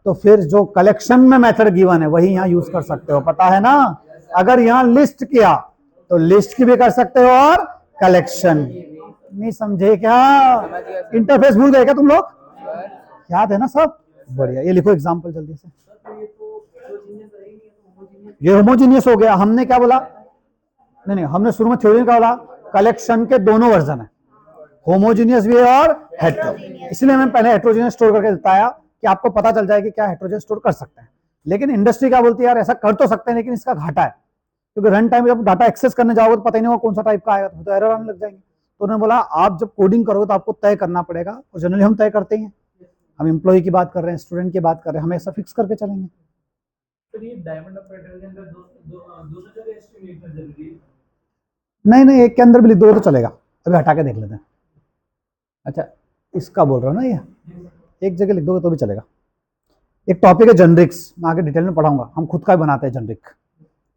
A: तो फिर जो कलेक्शन में मेथड गिवन है वही यहाँ यूज कर सकते हो, पता है ना। अगर यहाँ लिस्ट किया तो लिस्ट की भी कर सकते हो और कलेक्शन। नहीं समझे क्या? इंटरफेस भूल गए क्या तुम लोग? याद है ना सब? बढ़िया। ये लिखो एग्जाम्पल जल्दी से। ये होमोजीनियस हो गया। हमने क्या बोला? नहीं नहीं, हमने शुरू में थ्योरी में क्या बोला? कलेक्शन के दोनों वर्जन है, होमोजीनियस भी है और हेट्रो। इसलिए मैंने पहले हेट्रोजीनियस स्टोर करके बताया कि आपको पता चल जाए कि क्या हेट्रोजीनियस स्टोर कर सकते हैं। लेकिन इंडस्ट्री क्या बोलती है? यार ऐसा कर तो सकते हैं लेकिन इसका घाटा है, क्योंकि रन टाइम जब डाटा एक्सेस करने जाओगे तो पता ही नहीं होगा कौन सा टाइप का आएगा, तो एरर आने लग जाएंगे। तो उन्होंने बोला आप जब कोडिंग करोगे तो आपको तय करना पड़ेगा, और जनरली हम तय करते हैं। हम एम्प्लॉय की बात कर रहे हैं, स्टूडेंट की बात कर रहे हैं, हम ऐसा फिक्स करके चलेंगे। नहीं नहीं, एक के अंदर भी लिख दो तो चलेगा। अभी हटा के देख लेते हैं। अच्छा, इसका बोल रहा हूँ ना, ये एक जगह लिख दोगे तो भी चलेगा। एक टॉपिक है जनरिक्स, मैं आगे डिटेल में पढ़ाऊंगा। हम खुद का भी बनाते हैं जनरिक,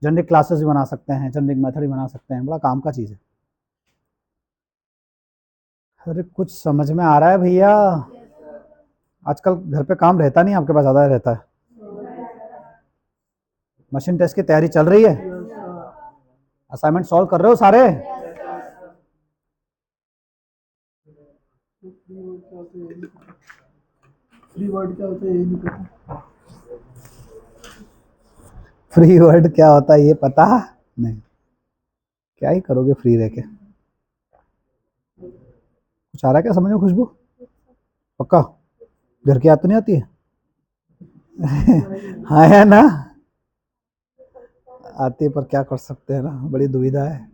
A: जनरिक क्लासेस भी बना सकते हैं, जनरिक मेथड भी बना सकते हैं, बड़ा काम का चीज़ है। अरे कुछ समझ में आ रहा है भैया? आजकल घर पे काम रहता नहीं, आपके पास ज़्यादा रहता है। मशीन टेस्ट की तैयारी चल रही है? असाइनमेंट सॉल्व कर रहे हो सारे? फ्री वर्ड क्या होता है ये नहीं पता। फ्री वर्ड क्या होता है ये पता नहीं? क्या ही करोगे फ्री रह के? कुछ आ रहा है क्या समझ में? खुशबू पक्का घर की याद तो नहीं आती है? हाँ है ना, आती है, पर क्या कर सकते हैं ना, बड़ी दुविधा है।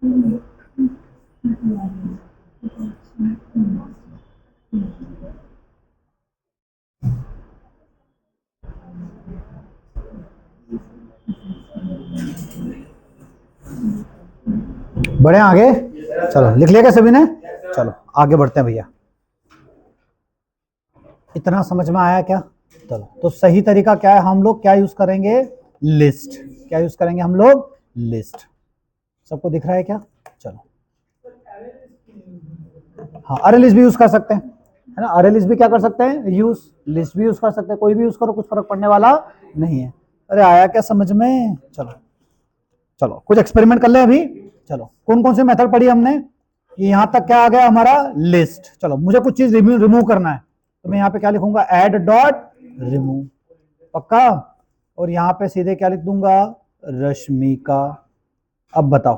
A: बढ़े आगे, चलो लिख लिया क्या सभी ने? चलो आगे बढ़ते हैं भैया। इतना समझ में आया क्या? चलो, तो सही तरीका क्या है, हम लोग क्या यूज करेंगे? लिस्ट। क्या यूज करेंगे हम लोग? लिस्ट। सबको दिख रहा है क्या? चलो, हाँ अरे लिस्ट भी यूज कर सकते हैं, है ना। अरे लिस्ट भी क्या कर सकते हैं? यूज। लिस्ट भी यूज कर सकते हैं, कोई भी यूज करो, कुछ फर्क पड़ने वाला नहीं है। अरे आया क्या समझ में? चलो चलो कुछ एक्सपेरिमेंट कर ले अभी। चलो, कौन कौन से मेथड पढ़ी हमने? यहां तक क्या आ गया हमारा? लिस्ट। चलो, मुझे कुछ चीज रिमूव करना है, तो मैं यहाँ पे क्या लिखूंगा? Add dot remove. पक्का? और यहाँ पे सीधे क्या लिख दूंगा? रश्मिका। अब बताओ,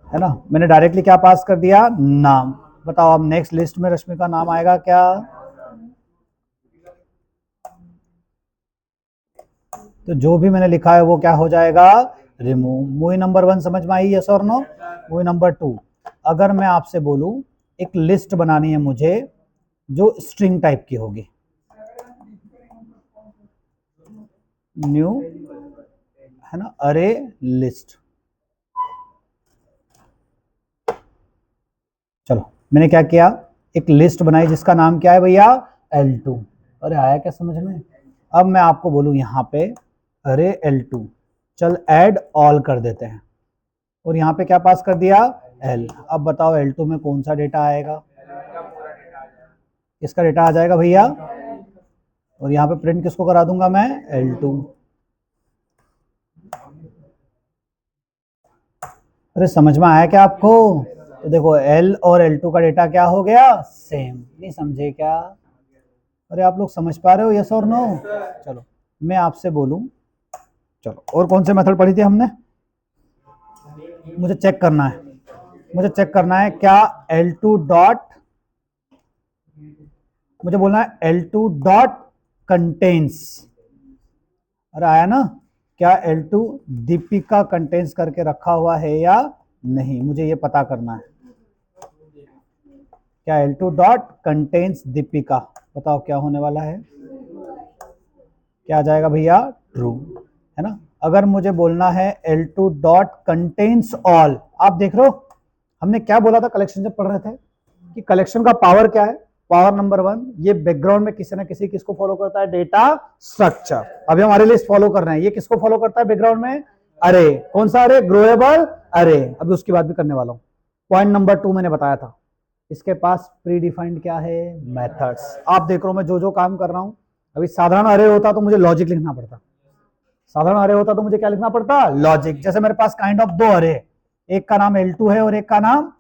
A: है ना, मैंने डायरेक्टली क्या पास कर दिया? नाम। बताओ अब नेक्स्ट लिस्ट में रश्मिका नाम आएगा क्या? तो जो भी मैंने लिखा है वो क्या हो जाएगा? रिमूव। मूवी नंबर 1 समझ में आई? यस और नो? मूवी नंबर 2, अगर मैं आपसे बोलूं एक लिस्ट बनानी है मुझे जो स्ट्रिंग टाइप की होगी, न्यू, है ना, अरे लिस्ट। चलो, मैंने क्या किया? एक लिस्ट बनाई जिसका नाम क्या है भैया? L2। अरे आया क्या समझ में? अब मैं आपको बोलूं यहाँ पे अरे L2, चल ऐड ऑल कर देते हैं, और यहाँ पे क्या पास कर दिया? L। अब बताओ L2 में कौन सा डेटा आएगा? किसका डेटा आ जाएगा भैया? और यहाँ पे प्रिंट किसको करा दूंगा मैं? L2। अरे समझ में आया क्या आपको? तो देखो L और L2 का डेटा क्या हो गया? सेम। नहीं समझे क्या? अरे आप लोग समझ पा रहे हो? यस और नो? चलो, मैं आपसे बोलूं, चलो और कौन से मेथड पढ़ी थी हमने? मुझे चेक करना है, मुझे चेक करना है क्या L2 डॉट, मुझे बोलना है L2 डॉट कंटेन्स। अरे आया ना? क्या L2 दीपिका कंटेन्स करके रखा हुआ है या नहीं, मुझे ये पता करना है। क्या L2 डॉट कंटेन्स दीपिका? बताओ क्या होने वाला है? क्या आ जाएगा भैया? ट्रू, है ना। अगर मुझे बोलना है L2 डॉट कंटेन्स ऑल, आप देख रहे हो हमने क्या बोला था कलेक्शन जब पढ़ रहे थे कि कलेक्शन का पावर क्या है? पावर नंबर 1, ये बैकग्राउंड में किसी ना किसी किसको फॉलो करता है? Data structure. अभी हमारे लिए फॉलो कर रहे हैं, ये किसको फॉलो करता है बैकग्राउंड में? अरे। कौन सा अरे? ग्रोएबल अरे। अभी उसकी बात भी करने वाला हूं। पॉइंट नंबर 2 मैंने बताया था, इसके पास प्री डिफाइंड क्या है? मेथड्स। आप देख रहे हो मैं जो जो काम कर रहा हूं, अभी साधारण अरे होता तो मुझे लॉजिक लिखना पड़ता, साधारण अरे होता तो मुझे क्या लिखना पड़ता? लॉजिक। जैसे मेरे पास काइंड ऑफ 2 अरे, एक का नाम L2 है और एक का नाम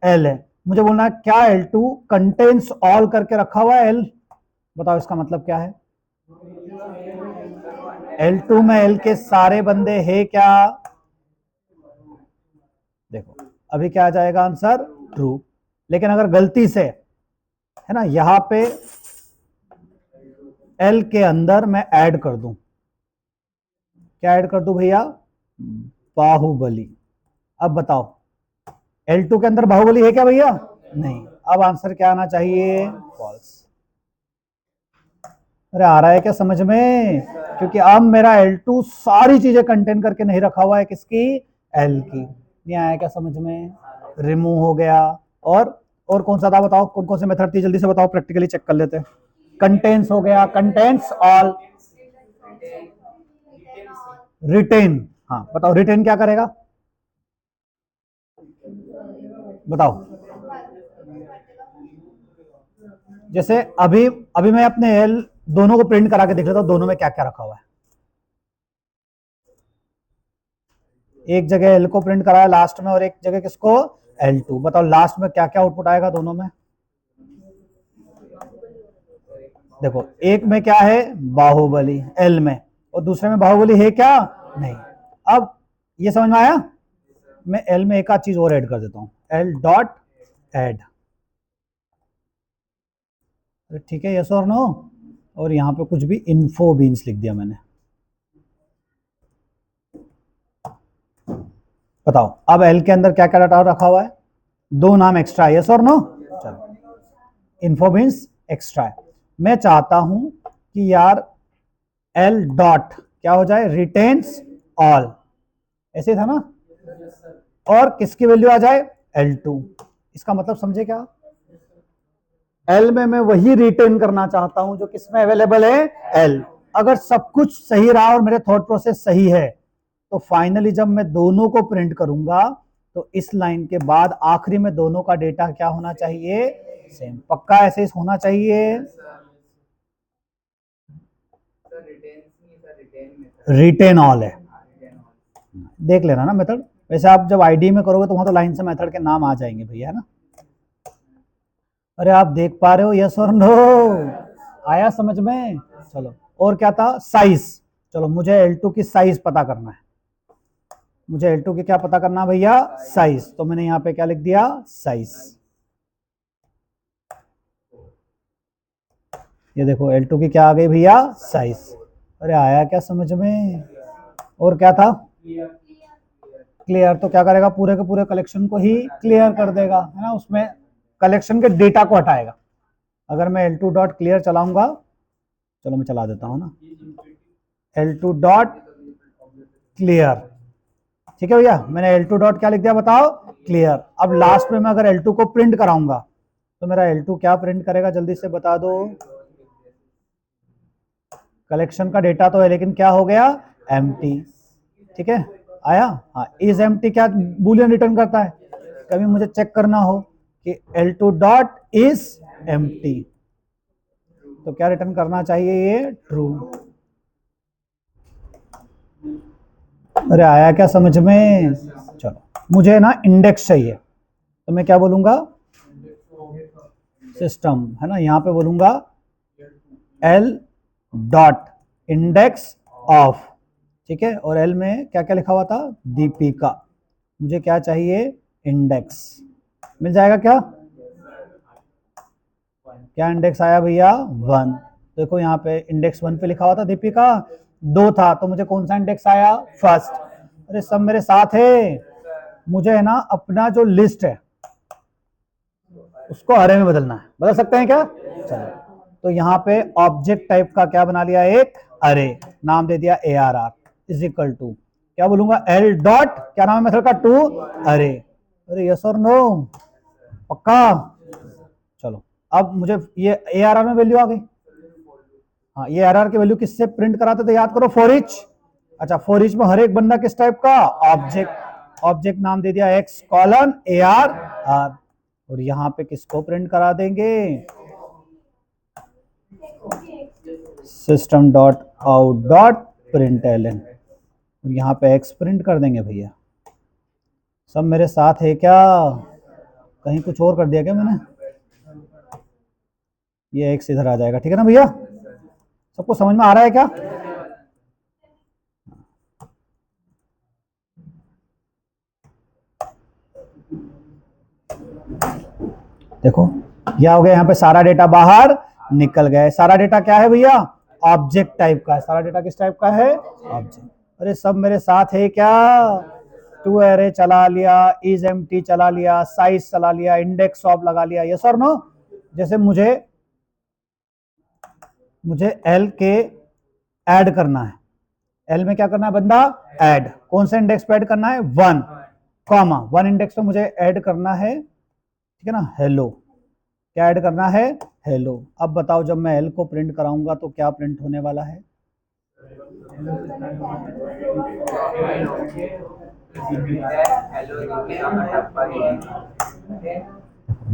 A: L है, मुझे बोलना है क्या L2 कंटेन्स ऑल करके रखा हुआ है L? बताओ इसका मतलब क्या है? L2 में L के सारे बंदे हैं क्या? देखो अभी क्या आ जाएगा आंसर? ट्रू। लेकिन अगर गलती से, है ना, यहां पे L के अंदर मैं ऐड कर दूं, क्या ऐड कर दूं भैया? बाहुबली। अब बताओ L2 के अंदर बाहुबली है क्या भैया? नहीं। अब आंसर क्या आना चाहिए? फॉल्स। अरे आ रहा है क्या समझ में? क्योंकि अब मेरा L2 सारी चीजें कंटेन करके नहीं रखा हुआ है, किसकी? L की। नहीं आया क्या समझ में? रिमूव हो गया। और कौन सा था बताओ, कौन कौन से मेथड थी, जल्दी से बताओ, प्रैक्टिकली चेक कर लेते हैं। कंटेंट्स हो गया, कंटेंट्स ऑल। रिटेन, हाँ बताओ रिटेन क्या करेगा? बताओ। जैसे अभी अभी मैं अपने एल दोनों को प्रिंट करा के देख लेता हूं, दोनों में क्या क्या रखा हुआ है। एक जगह एल को प्रिंट कराया लास्ट में और एक जगह किसको? L2। बताओ लास्ट में क्या क्या आउटपुट आएगा दोनों में? देखो एक में क्या है? बाहुबली एल में, और दूसरे में बाहुबली है क्या? नहीं। अब ये समझ में आया? मैं एल में एक आध चीज और ऐड कर देता हूं, एल डॉट एड। ठीक है, यस और नो? और यहाँ पे कुछ भी इन्फो बीन्स लिख दिया मैंने। बताओ अब एल के अंदर क्या क्या डाटा रखा हुआ है, दो नाम एक्स्ट्रा, यस और नो। चलो इन्फो मीन्स एक्स्ट्रा है। मैं चाहता हूं कि यार एल डॉट क्या हो जाए, रिटेन्स ऑल, ऐसे था ना, और किसकी वैल्यू आ जाए L2। इसका मतलब समझे क्या, एल में मैं वही रिटेन करना चाहता हूं जो किसमें अवेलेबल है, एल। अगर सब कुछ सही रहा और मेरे थॉट प्रोसेस सही है तो फाइनली जब मैं दोनों को प्रिंट करूंगा तो इस लाइन के बाद आखिरी में दोनों का डेटा क्या होना चाहिए, सेम। पक्का ऐसे ही होना चाहिए। रिटेन ऑल है, देख लेना ना मेथड। वैसे आप जब आईडी में करोगे तो वहां तो लाइन से मेथड के नाम आ जाएंगे भैया, है ना। अरे आप देख पा रहे हो, यस और नो, आया समझ में। चलो और क्या था, साइज। चलो मुझे L2 की साइज पता करना है, मुझे L2 की क्या पता करना है भैया, साइज। तो मैंने यहाँ पे क्या लिख दिया, साइज। ये देखो L2 की क्या आ गई भैया, साइज। अरे आया क्या समझ में। और क्या था, क्लियर। तो क्या करेगा, पूरे के पूरे कलेक्शन को ही क्लियर कर देगा, है ना, उसमें कलेक्शन के डेटा को हटाएगा। अगर मैं L2 डॉट क्लियर चलाऊंगा, चलो मैं चला देता हूँ ना, L2 डॉट क्लियर, ठीक है भैया, मैंने L2 डॉट क्या लिख दिया बताओ, क्लियर। अब लास्ट में मैं अगर L2 को प्रिंट कराऊंगा तो मेरा L2 क्या प्रिंट करेगा, जल्दी से बता दो। कलेक्शन का डेटा तो है लेकिन क्या हो गया, एम्प्टी। ठीक है, आया। हाँ, इज एम्प्टी क्या बूलियन रिटर्न करता है, कभी मुझे चेक करना हो कि L2 डॉट इज एम्प्टी तो क्या रिटर्न करना चाहिए, ये ट्रू। अरे आया क्या समझ में। चलो मुझे ना इंडेक्स चाहिए तो मैं क्या बोलूंगा, सिस्टम, है ना, यहाँ पे बोलूंगा L डॉट इंडेक्स ऑफ, ठीक है। और L में क्या क्या लिखा हुआ था, दीपिका। मुझे क्या चाहिए, इंडेक्स। मिल जाएगा क्या, क्या इंडेक्स आया भैया, 1। देखो यहाँ पे इंडेक्स 1 पे लिखा हुआ था दीपिका, 2 था तो मुझे कौन सा इंडेक्स आया, फर्स्ट। अरे सब मेरे साथ है, मुझे है ना अपना जो लिस्ट है उसको अरे में बदलना है, बदल सकते हैं क्या, चलो। तो यहाँ पे ऑब्जेक्ट टाइप का क्या बना लिया, एक अरे, नाम दे दिया ARR इज इक्वल टू, क्या बोलूंगा, L डॉट क्या नाम है मेथड का, टू अरे। अरे यस और नो, पक्का। चलो अब मुझे ये ARR में वैल्यू आ गई। हाँ, ये ARR की वैल्यू किससे प्रिंट कराते थे, याद करो, फॉर ईच। अच्छा, फॉर ईच में हर एक बंदा किस टाइप का, ऑब्जेक्ट। ऑब्जेक्ट नाम दे दिया X कॉलन ARR। और यहाँ पे किसको प्रिंट करा देंगे, system dot out dot println, और यहाँ पे X प्रिंट कर देंगे भैया। सब मेरे साथ है क्या, कहीं कुछ और कर दिया क्या मैंने, ये X इधर आ जाएगा, ठीक है ना भैया, सबको समझ में आ रहा है क्या। देखो क्या हो गया, यहाँ पे सारा डेटा बाहर निकल गया। सारा डेटा क्या है भैया, ऑब्जेक्ट टाइप का है। सारा डेटा किस टाइप का है, ऑब्जेक्ट। अरे सब मेरे साथ है क्या, टू एरे चला लिया, इज एम्प्टी चला लिया, साइज चला लिया, इंडेक्स ऑफ लगा लिया, यस और नो। जैसे मुझे एल के ऐड करना है, एल में क्या करना है बंदा, ऐड। कौन सा इंडेक्स पे ऐड करना है, 1 कॉमा 1 इंडेक्स पे मुझे ऐड करना है, ठीक है ना, हेलो। क्या ऐड करना है, हेलो। अब बताओ जब मैं एल को प्रिंट कराऊंगा तो क्या प्रिंट होने वाला है,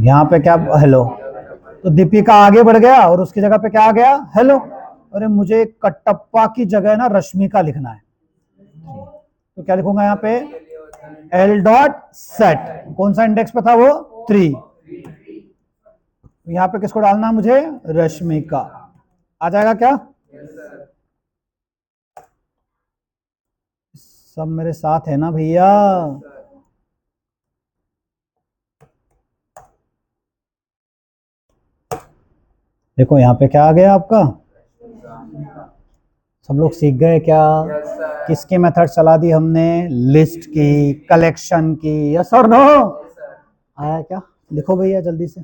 A: यहाँ पे क्या, हेलो। तो दीपिका आगे बढ़ गया और उसकी जगह पे क्या आ गया, हेलो। अरे मुझे कटप्पा की जगह ना रश्मिका लिखना है, तो क्या लिखूंगा यहाँ पे, एल डॉट सेट, कौन सा इंडेक्स पे था वो, 3। यहाँ पे किसको डालना है मुझे, रश्मिका। आ जाएगा क्या, सब मेरे साथ है ना भैया। देखो यहाँ पे क्या आ गया आपका, सब लोग सीख गए क्या? किसकी मेथड चला दी हमने? लिस्ट की, कलेक्शन की। यस और नो? आया क्या? लिखो भैया जल्दी से।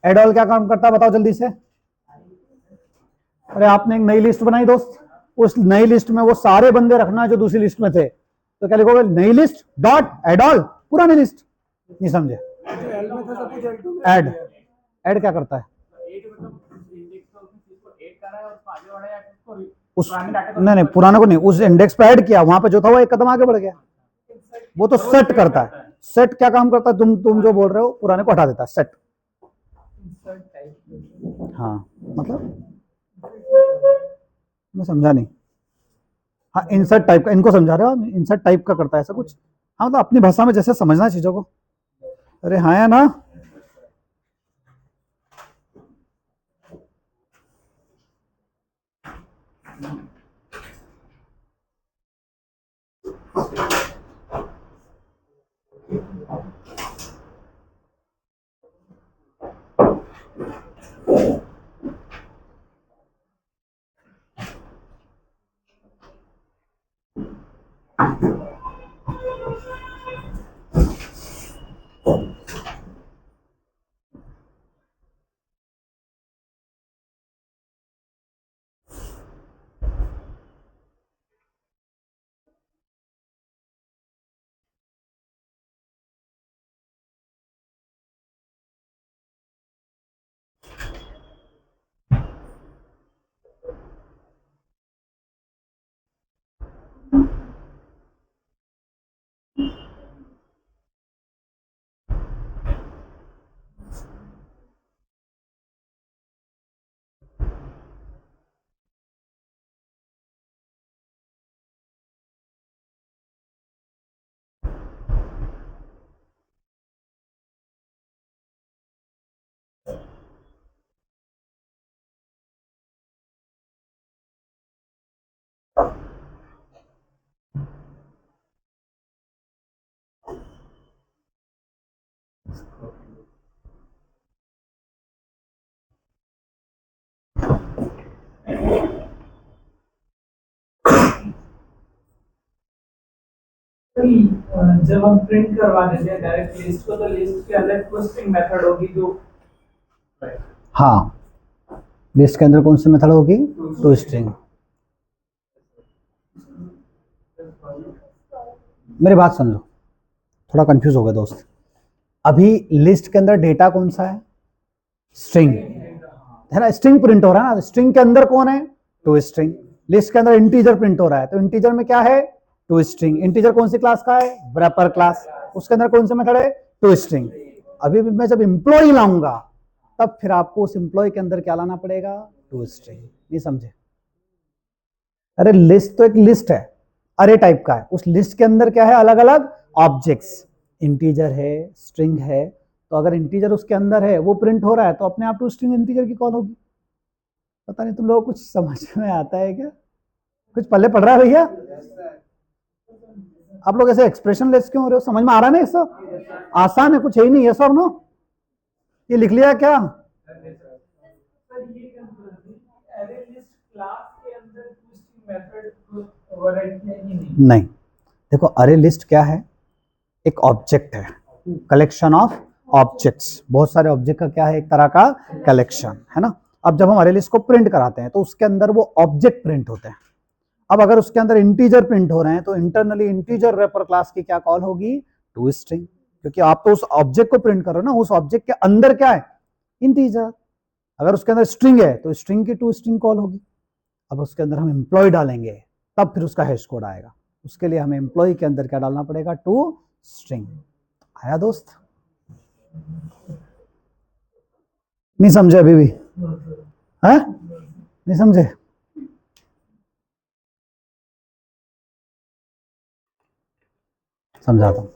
A: एडॉल क्या काम करता है बताओ जल्दी से। अरे आपने एक नई लिस्ट बनाई दोस्त, उस नई लिस्ट में वो सारे बंदे रखना जो दूसरी लिस्ट में थे, तो क्या लिखोगे? नई लिस्ट डॉट एडॉल, पुरानी लिस्ट। नहीं समझे? ऐड, ऐड क्या करता है? उस नहीं नहीं, पुराने को नहीं, उस इंडेक्स पे ऐड किया, वहां पे जो था वो एक कदम आगे बढ़ गया। वो तो सेट करता है। सेट क्या काम करता है? तुम जो बोल रहे हो, पुराने को हटा देता है, सेट। हाँ मतलब मैं समझा नहीं। हाँ इंसर्ट टाइप का, इनको समझा रहे हो? इंसर्ट टाइप का करता है ऐसा कुछ। हाँ मतलब अपनी भाषा में जैसे समझना चीजों को। अरे हाँ या ना?
B: जब हम प्रिंट करवा देते हैं डायरेक्ट लिस्ट को, तो लिस्ट के अंदर ट्विस्टिंग मेथड होगी जो,
A: हाँ लिस्ट के अंदर कौन सी मेथड होगी? To string. मेरी बात समझो, थोड़ा कंफ्यूज हो गया दोस्त। अभी लिस्ट के अंदर डेटा कौन सा है? स्ट्रिंग है ना, स्ट्रिंग प्रिंट हो रहा है ना। स्ट्रिंग के अंदर कौन है? To string. लिस्ट के अंदर इंटीजर प्रिंट हो रहा है, तो इंटीजर में क्या है? To string. इंटीजर कौन सी क्लास का है? Wrapper class. उसके अंदर कौन सा मेथड है? To string. अभी भी मैं जब इंप्लॉय लाऊंगा, तब फिर आपको उस इंप्लॉय के अंदर क्या लाना पड़ेगा? To string. नहीं समझे? अरे लिस्ट तो एक लिस्ट है, अरे टाइप का है। उस लिस्ट के अंदर क्या है? अलग अलग ऑब्जेक्ट्स। इंटीजर है, स्ट्रिंग है। तो अगर इंटीजर उसके अंदर है, वो प्रिंट हो रहा है, तो अपने आप टू स्ट्रिंग इंटीजर की कॉल होगी। पता नहीं तुम लोगों को कुछ समझ में आता है क्या? कुछ पल्ले पड़ रहा है भैया? आप लोग ऐसे एक्सप्रेशन लेस क्यों हो रहे हो? समझ में आ रहा है ना? ये सब आसान है, कुछ है ही नहीं। ये सब नो, ये लिख लिया क्या? नहीं, देखो अरे लिस्ट क्या है? एक ऑब्जेक्ट है, कलेक्शन ऑफ ऑब्जेक्ट्स। बहुत सारे ऑब्जेक्ट का क्या है? एक तरह का कलेक्शन है ना। अब जब हम अरे लिस्ट को प्रिंट कराते हैं, तो उसके अंदर वो ऑब्जेक्ट प्रिंट होते हैं। अब अगर उसके अंदर इंटीजर प्रिंट हो रहे हैं, तो इंटरनली इंटीजर रेपर क्लास की क्या कॉल होगी? To string. क्योंकि आप तो उस ऑब्जेक्ट को प्रिंट कर रहे हो ना, उस ऑब्जेक्ट के अंदर क्या है? इंटीजर। अगर उसके अंदर स्ट्रिंग है, तो स्ट्रिंग की टू स्ट्रिंग कॉल होगी। अब उसके अंदर हम एम्प्लॉय डालेंगे, तब फिर उसका हैश कोड आएगा। उसके लिए हमें एम्प्लॉय के अंदर क्या डालना पड़ेगा? To string. आया दोस्त? नहीं समझे अभी भी? है? नहीं समझे? समझाता हूं।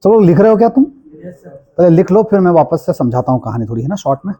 A: चलो लिख रहे हो क्या तुम? पहले लिख लो, फिर मैं वापस से समझाता हूँ कहानी थोड़ी, है ना, शॉर्ट में।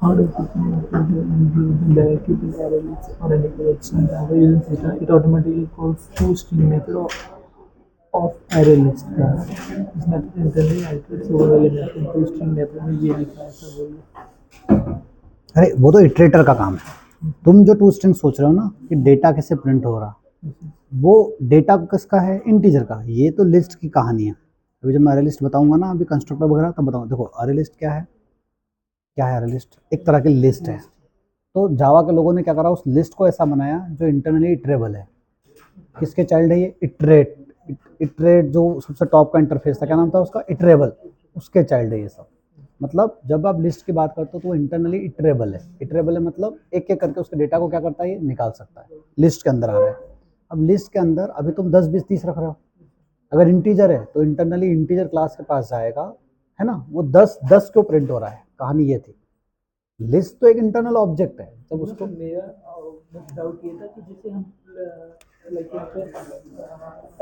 B: How does it include directly to arrays or any collection data using theta? It automatically calls toString method of array list. इस मेथड इंटरनली आइटरेट्स ओवर वाले मेथड toString मेथड में ये लिखा है सब बोलिए।
A: अरे वो तो इटरेटर का काम है। तुम जो टू स्ट्रिंग सोच रहे हो ना कि डेटा कैसे प्रिंट हो रहा, वो डेटा किसका है? इंटीजर का। ये तो लिस्ट की कहानी है। अभी जब मैं अरे लिस्ट बताऊंगा ना, अभी कंस्ट्रक्टर वगैरह, तब बताऊंगा। देखो अरे लिस्ट क्या है, क्या है अरे लिस्ट? एक तरह की लिस्ट है। तो जावा के लोगों ने क्या करा, उस लिस्ट को ऐसा बनाया जो इंटरनली इटरेबल है। किसके चाइल्ड है ये? इटरेट। इटरेट जो सबसे टॉप का इंटरफेस था, क्या नाम था उसका? इटरेबल। उसके चाइल्ड है ये सब। मतलब जब आप लिस्ट की बात करते हो तो वो इंटरनली इटरेबल है। इटरेबल है मतलब एक एक करके उसके डेटा को क्या करता है, ये निकाल सकता है। लिस्ट के अंदर आ रहा है। अब लिस्ट के अंदर अभी तुम 10 20 30 रख रहे हो, अगर इंटीजर है तो इंटरनली इंटीजर क्लास के पास जाएगा, है ना? वो 10 10 क्यों प्रिंट हो रहा है? कहानी ये थी। लिस्ट तो एक इंटरनल ऑब्जेक्ट है। जब उसको
B: मेरा डाउट ये था कि जैसे हम लाइक यहाँ पे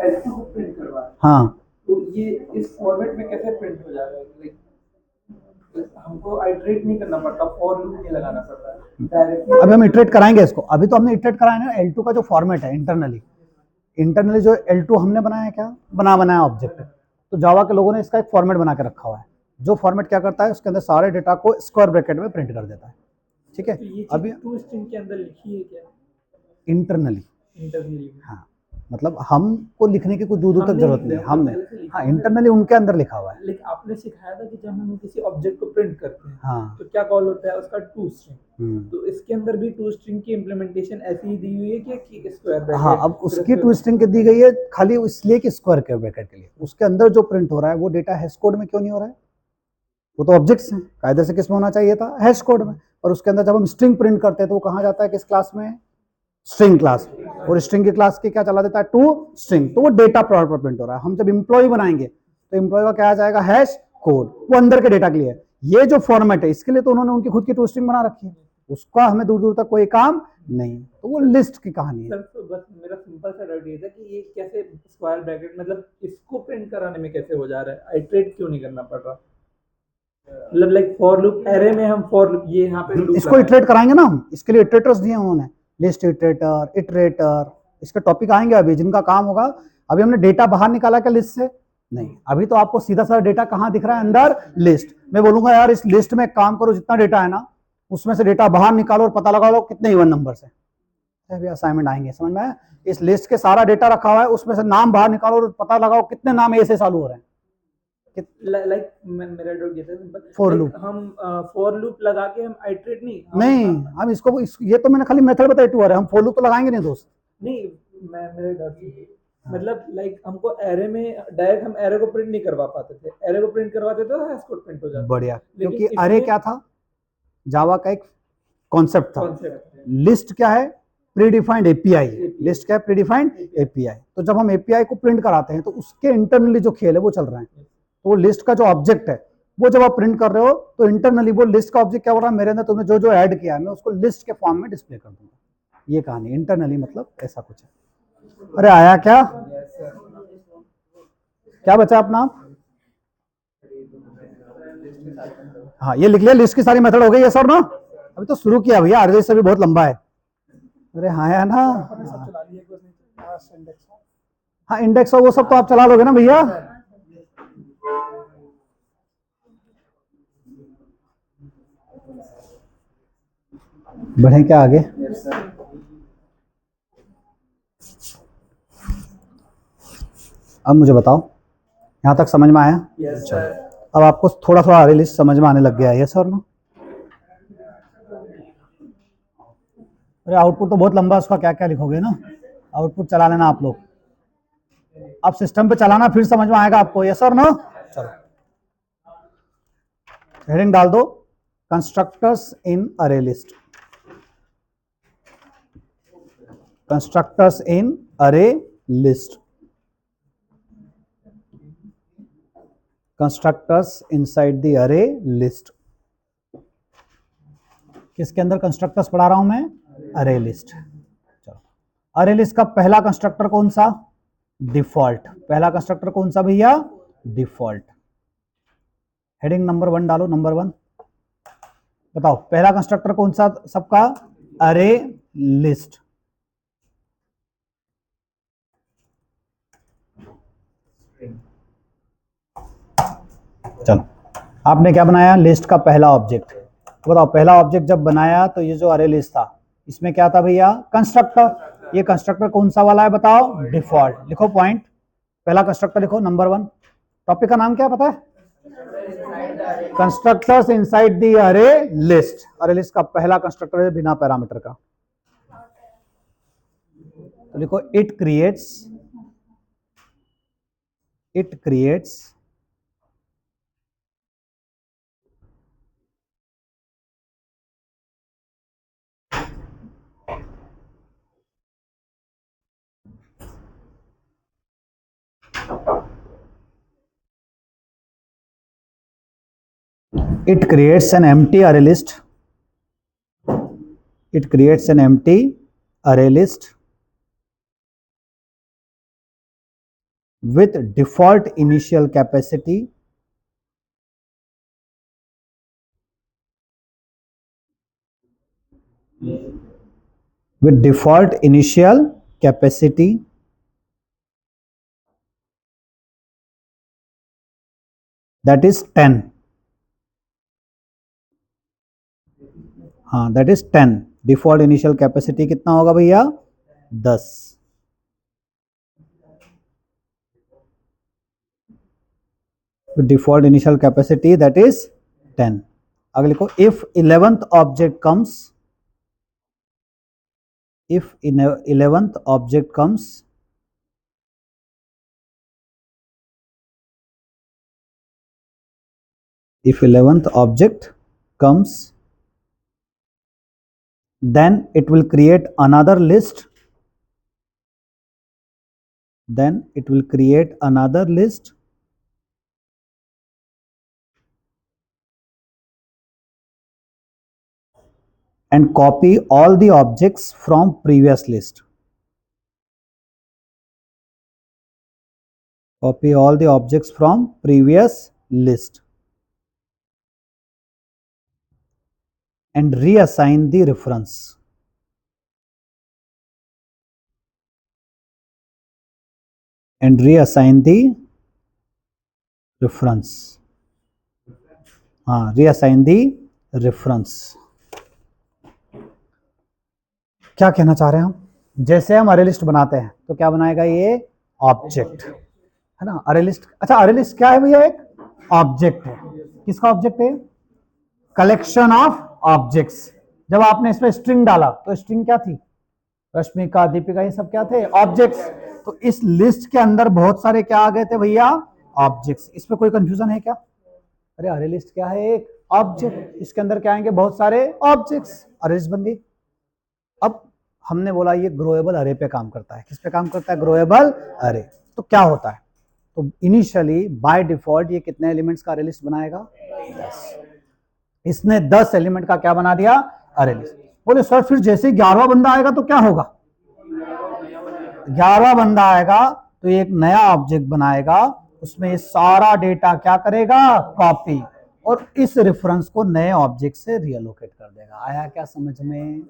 B: एल को प्रिंट करवा रहे हैं,
A: हाँ,
B: तो ये इस फॉर्मेट में कैसे प्रिंट हो जा रहा है? लाइक हमको आइटरेट नहीं करना पड़ता, फॉर लूप नहीं लगाना पड़ता डायरेक्टली।
A: अभी हम इटरेट कराएंगे इसको। अभी तो हमने इटरेट कराया ना। L2 का जो फॉर्मेट है इंटरनली जो L2 हमने बनाया है, क्या बनाया ऑब्जेक्ट है। तो जावा के लोगों ने इसका एक फॉर्मेट बना के रखा हुआ है। जो फॉर्मेट क्या करता है, उसके अंदर सारे डेटा को स्क्वायर ब्रैकेट में प्रिंट कर देता है। ठीक है,
B: तो ये
A: अभी
B: टू स्ट्रिंग के अंदर लिखी है क्या
A: इंटरनली?
B: इंटरनली?
A: हाँ, मतलब हमको लिखने की कोई दूर दूर तक
B: हमने
A: जरूरत
B: लिख
A: नहीं
B: दिया,
A: है। हमने
B: पहले से लिखा
A: हाँ
B: है।
A: इंटरनली उनके अंदर लिखा हुआ है।
B: लेकिन आपने सिखाया था कि जब हम किसी ऑब्जेक्ट को प्रिंट करते हैं
A: हाँ।
B: तो क्या कॉल होता है उसका टू स्ट्रिंग। तो इसके अंदर भी टू स्ट्रिंग की इम्प्लीमेंटेशन ऐसी ही दी हुई है कि स्क्वायर ब्रैकेट?
A: हाँ, अब उसकी टू स्ट्रिंग के दी गई है खाली इसलिए कि स्क्वायर के ब्रैकेट के लिए। उसके अंदर जो प्रिंट हो रहा है वो डेटा हैश कोड में क्यों नहीं हो रहा है? वो तो ऑब्जेक्ट्स हैं, कायदे से किस में होना चाहिए था? हैश कोड में। और उसके अंदर जब हम स्ट्रिंग प्रिंट करते हैं तो वो कहाँ जाता है? किस क्लास में? स्ट्रिंग क्लास में। और स्ट्रिंग की क्लास के क्या चला देता है? To string. तो वो डेटा प्रॉपर प्रिंट हो रहा है। हम जब एम्प्लॉय बनाएंगे तो एम्प्लॉय का क्या आ जाएगा? Hash code. वो अंदर के डेटा के लिए है। ये जो फॉर्मेट है इसके लिए तो उन्होंने उनकी खुद की टू स्ट्रिंग बना रखी है, उसका हमें दूर दूर तक कोई काम नहीं। तो वो लिस्ट की कहानी है।
B: सर तो बस मेरा सिंपल सा डाउट ये था कि ये कैसे स्क्वायर ब्रैकेट मतलब इसको प्रिंट कराने में कैसे हो जा रहा है? आइटरेट क्यों नहीं करना पड़ रहा? मतलब लाइक फॉर लूप एरे में हम फॉर लूप ये यहाँ पे लूप
A: इसको इटरेट कराएंगे ना हम, इसके लिए इटरेटर्स दिए उन्होंने, लिस्ट इटरेटर, इटरेटर। इसके टॉपिक आएंगे अभी जिनका काम होगा। अभी हमने डेटा बाहर निकाला क्या लिस्ट से? नहीं। अभी तो आपको सीधा साधा डेटा कहाँ दिख रहा है? अंदर लिस्ट। मैं बोलूंगा यार इस लिस्ट में काम करो, जितना डेटा है ना उसमें से डेटा बाहर निकालो और पता लगा लो कितने इवन नंबर है। अभी असाइनमेंट आएंगे, समझ में आया? इस लिस्ट के सारा डेटा रखा हुआ है, उसमें से नाम बाहर निकालो और पता लगाओ कितने नाम ए से चालू हो रहे हैं।
B: लाइक मेरा डाउट ये था,
A: For loop.
B: हम फॉर लूप लगा के हम आइटरेट नहीं
A: हम इसको ये तो मैंने खाली मेथड बताई टू है, हम फॉर लूप तो लगाएंगे नहीं दोस्त।
B: नहीं, मेरा डाउट मतलब लाइक हमको एरे में डायरेक्ट हम एरे को प्रिंट नहीं करवा पाते थे, एरे को प्रिंट करवाते तो हैश कोड प्रिंट हो जाता।
A: बढ़िया, क्योंकि अरे क्या था, जावा का एक कॉन्सेप्ट था। लिस्ट क्या है, प्रीडिफाइंड एपीआई। लिस्ट क्या है, प्रीडिफाइंड एपीआई। तो जब हम एपीआई को प्रिंट कराते हैं तो उसके इंटरनली जो खेल है वो चल रहा है। तो वो लिस्ट का जो ऑब्जेक्ट है वो जब आप प्रिंट कर रहे हो तो इंटरनली वो लिस्ट का ऑब्जेक्ट क्या हो रहा है, मेरे अंदर तुमने जो जो ऐड किया है मैं उसको लिस्ट के फॉर्म में डिस्प्ले कर दूंगा। ये कहानी इंटरनली, मतलब ऐसा कुछ है। अरे आया क्या, क्या बचा अपना? हाँ ये लिख लिया, लिस्ट की सारी मेथड हो गई है सर ना? अभी तो शुरू किया भैया, अरे से भी बहुत लंबा है। अरे हाँ है ना, हाँ इंडेक्स और वो सब तो आप चला लोगे ना भैया। बढ़े क्या आगे? अब मुझे बताओ, यहां तक समझ में आया?
B: Yes sir.
A: अब आपको थोड़ा थोड़ा अरे लिस्ट समझ में आने लग गया है, यस और नो? अरे आउटपुट तो बहुत लंबा है, उसका क्या क्या लिखोगे ना, आउटपुट चला लेना आप लोग। अब सिस्टम पे चलाना फिर समझ में आएगा आपको, यस और नो? चलो हेडिंग डाल दो, constructors in array list. Constructors in array list, constructors inside the अरे लिस्ट। किसके अंदर कंस्ट्रक्टर्स पढ़ा रहा हूं मैं? अरे लिस्ट। चलो, अरे लिस्ट का पहला कंस्ट्रक्टर कौन सा? डिफॉल्ट। पहला कंस्ट्रक्टर कौन सा भैया? डिफॉल्ट। हेडिंग नंबर 1 डालो, नंबर 1 बताओ पहला कंस्ट्रक्टर कौन सा सबका? अरे लिस्ट। चलो, आपने क्या बनाया? लिस्ट का पहला ऑब्जेक्ट। तो बताओ पहला ऑब्जेक्ट जब बनाया तो ये जो अरे लिस्ट था इसमें क्या था भैया? कंस्ट्रक्टर। ये कंस्ट्रक्टर कौन सा वाला है बताओ? डिफॉल्ट। लिखो पॉइंट, पहला कंस्ट्रक्टर लिखो, नंबर 1। टॉपिक का नाम क्या पता है? कंस्ट्रक्टर्स इनसाइड द अरे लिस्ट। अरे लिस्ट का पहला कंस्ट्रक्टर है बिना पैरामीटर का, तो लिखो it creates an empty array list. It creates an empty array list with default initial capacity that is 10. हाँ that is 10. Default initial capacity कितना होगा भैया? 10. Default initial capacity that is 10. अगर लिखो if 11th object comes, if 11th object comes if 11th object comes then it will create another list, and copy all the objects from previous list. Copy all the objects from previous list and reassign the reference. And reassign the reference. हाँ, reassign the reference. क्या कहना चाह रहे हैं हम? जैसे हम अरे लिस्ट बनाते हैं तो क्या बनाएगा ये? ऑब्जेक्ट, है ना? अरे लिस्ट, अच्छा अरे लिस्ट क्या है भैया? एक ऑब्जेक्ट है। किसका ऑब्जेक्ट है? Collection of objects. जब आपने इसमें स्ट्रिंग डाला तो स्ट्रिंग क्या थी? रश्मिका, दीपिका, ये सब क्या थे? ऑब्जेक्ट्स। तो इस लिस्ट के अंदर बहुत सारे क्या आ गए थे भैया? ऑब्जेक्ट्स। इसमें कोई कंफ्यूजन है क्या? अरे अरे लिस्ट क्या है? एक ऑब्जेक्ट, इसके अंदर क्या आएंगे? बहुत सारे ऑब्जेक्ट्स, अरे लिस्ट बन गई। अब हमने बोला ये ग्रोएबल अरे पे काम करता है। किस पे काम करता है? ग्रोएबल अरे। तो क्या होता है? तो इनिशियली बाय डिफॉल्ट ये कितने एलिमेंट्स का अरे लिस्ट बनाएगा? 10। इसने 10 एलिमेंट का क्या बना दिया? अरे लिस्ट। बोले सर फिर जैसे ही 11वां बंदा आएगा तो क्या होगा? 11वां बंदा आएगा तो ये एक नया ऑब्जेक्ट बनाएगा, उसमें ये सारा डेटा क्या करेगा? कॉपी, और इस रेफरेंस को नए ऑब्जेक्ट से रीअलोकेट कर देगा। आया क्या समझ में?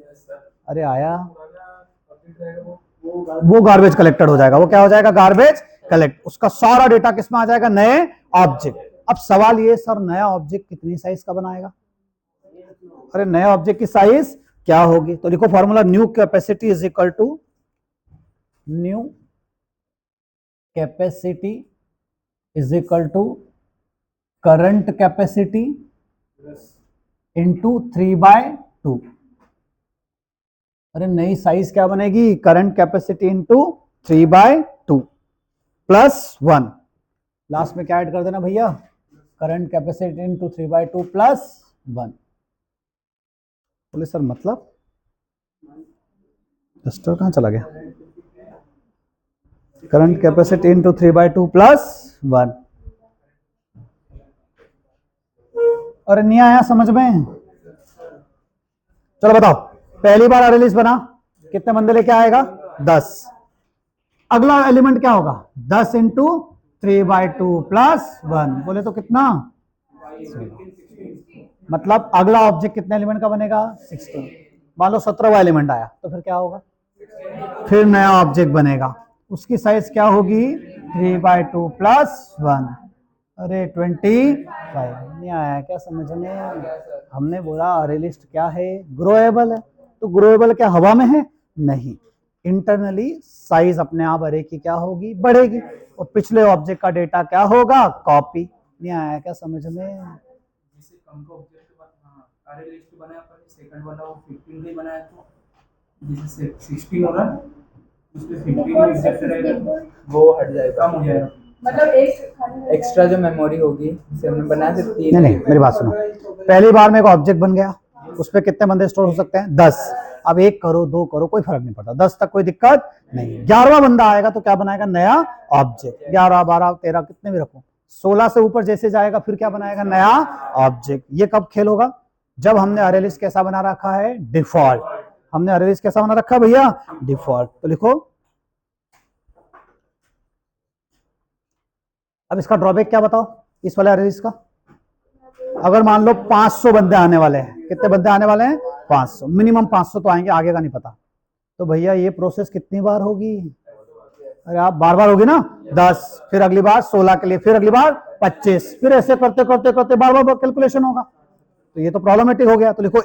A: अरे आया। वो गार्बेज कलेक्टेड हो जाएगा। वो क्या हो जाएगा? Garbage collect. उसका सारा डेटा किसमें आ जाएगा? नए ऑब्जेक्ट। अब सवाल ये, सर नया ऑब्जेक्ट कितनी साइज का बनाएगा? अरे नए ऑब्जेक्ट की साइज क्या होगी? तो लिखो formula, new capacity is equal to new capacity is equal to current capacity into 3/2। अरे नई साइज क्या बनेगी? Current capacity into 3/2 plus 1। Last में क्या ऐड कर देना भैया? Current capacity into 3/2 plus 1। बोले सर मतलब? डस्टर कहाँ चला गया? Current capacity into 3/2 plus 1। अरे नहीं आया समझ में? चलो बताओ, पहली बार अरे लिस्ट बना, कितने बंदे लेके आएगा? 10। अगला एलिमेंट क्या होगा? 10 इंटू 3/2 प्लस 1। बोले तो कितना? 16। मतलब अगला ऑब्जेक्ट कितने एलिमेंट का बनेगा? 16। मान लो 17वां एलिमेंट आया तो फिर क्या होगा? फिर नया ऑब्जेक्ट बनेगा, उसकी साइज क्या होगी? 3/2 प्लस 1। अरे 25। नहीं आया क्या समझ में? हमने बोला अरे लिस्ट क्या है? ग्रोएबल है। तो ग्रोएबल क्या हवा में है? नहीं, इंटरनली साइज अपने आप अरे की क्या होगी? बढ़ेगी, और पिछले ऑब्जेक्ट का डेटा क्या होगा? कॉपी। नहीं आया क्या समझ में?
B: जैसे कम का ऑब्जेक्ट अरे लिस्ट बनाया पर सेकंड वाला वो 15 नहीं बनाया तो जैसे 16 हो रहा है उसमें 15 एग्जैक्ट रहेगा, वो हट जाएगा, कम हो जाएगा। मतलब एक एक्स्ट्रा जो मेमोरी होगी जैसे हमने बनाया था 3।
A: नहीं, मेरी बात सुनो। पहली बार में एक ऑब्जेक्ट बन गया, उस पर कितने बंदे स्टोर हो सकते हैं? 10। अब 1 करो 2 करो कोई फर्क नहीं पड़ता, 10 तक कोई दिक्कत नहीं। 11वां बंदा आएगा तो क्या बनाएगा? नया ऑब्जेक्ट। 11 12 13 कितने भी रखो, 16 से ऊपर जैसे जाएगा फिर क्या बनाएगा? नया ऑब्जेक्ट। ये कब खेल होगा? जब हमने अरे लिस्ट कैसा बना रखा है? डिफॉल्ट। हमने अरे लिस्ट कैसा बना रखा है भैया? डिफॉल्ट। तो लिखो, अब इसका ड्रॉबैक क्या बताओ इस वाले अरे लिस्ट का? अगर मान लो 500 बंदे आने वाले हैं, कितने बंदे आने वाले हैं? 500, मिनिमम 500 तो आएंगे, आगे का नहीं पता। तो भैया ये प्रोसेस कितनी बार होगी? अरे आप बार बार होगी ना, 10, फिर अगली बार 16 के लिए, फिर अगली बार 25, फिर ऐसे करते करते करते बार बार कैलकुलेशन होगा। तो ये तो प्रॉब्लमेटिक हो गया। तो लिखो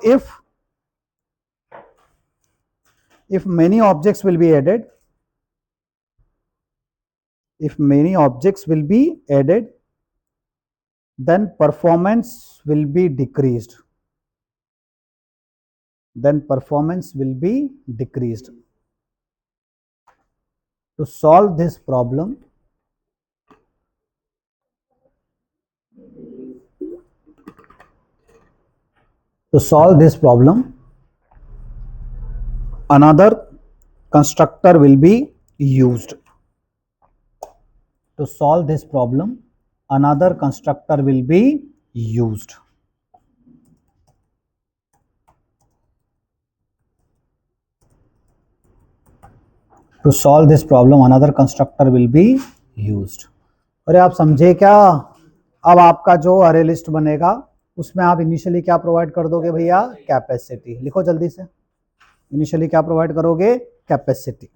A: if many objects will be added, if many objects will be added, then performance will be decreased. Then performance will be decreased. To solve this problem, another constructor will be used. To solve this problem, another constructor will be used. To solve this problem, another constructor will be used. अरे आप समझे क्या? अब आपका जो अरे list बनेगा उसमें आप इनिशियली क्या प्रोवाइड कर दोगे भैया? कैपेसिटी। लिखो जल्दी से, इनिशियली क्या प्रोवाइड करोगे? कैपेसिटी।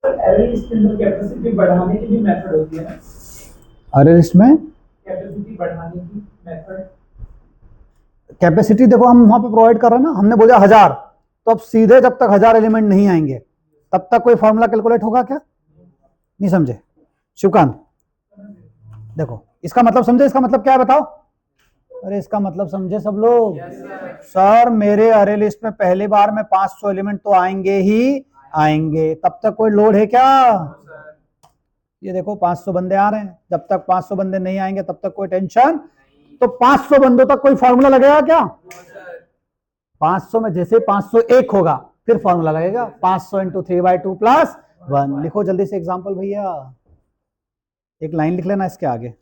B: अरे इसके अंदर कैपेसिटी बढ़ाने की भी मेथड होती है ना,
A: अरे लिस्ट में
B: कैपेसिटी बढ़ाने की मेथड।
A: कैपेसिटी देखो हम वहां पे प्रोवाइड कर रहे हैं ना, हमने बोला 1000, तो अब सीधे जब तक 1000 एलिमेंट नहीं आएंगे तब तक कोई फॉर्मूला कैलकुलेट होगा क्या? नहीं समझे शिवकांत? देखो इसका मतलब समझे, इसका मतलब क्या है बताओ? अरे इसका मतलब समझे सब लोग? सर मेरे अरे लिस्ट में पहली बार में 500 एलिमेंट तो आएंगे ही आएंगे, तब तक कोई लोड है क्या? ये देखो 500 बंदे आ रहे हैं, जब तक 500 बंदे नहीं आएंगे तब तक कोई टेंशन। तो 500 बंदों तक कोई फॉर्मूला लगेगा क्या? 500 में जैसे 501 होगा फिर फॉर्मूला लगेगा, 500 इंटू 3/2 प्लस 1। लिखो जल्दी से एग्जांपल भैया, एक लाइन लिख लेना इसके आगे।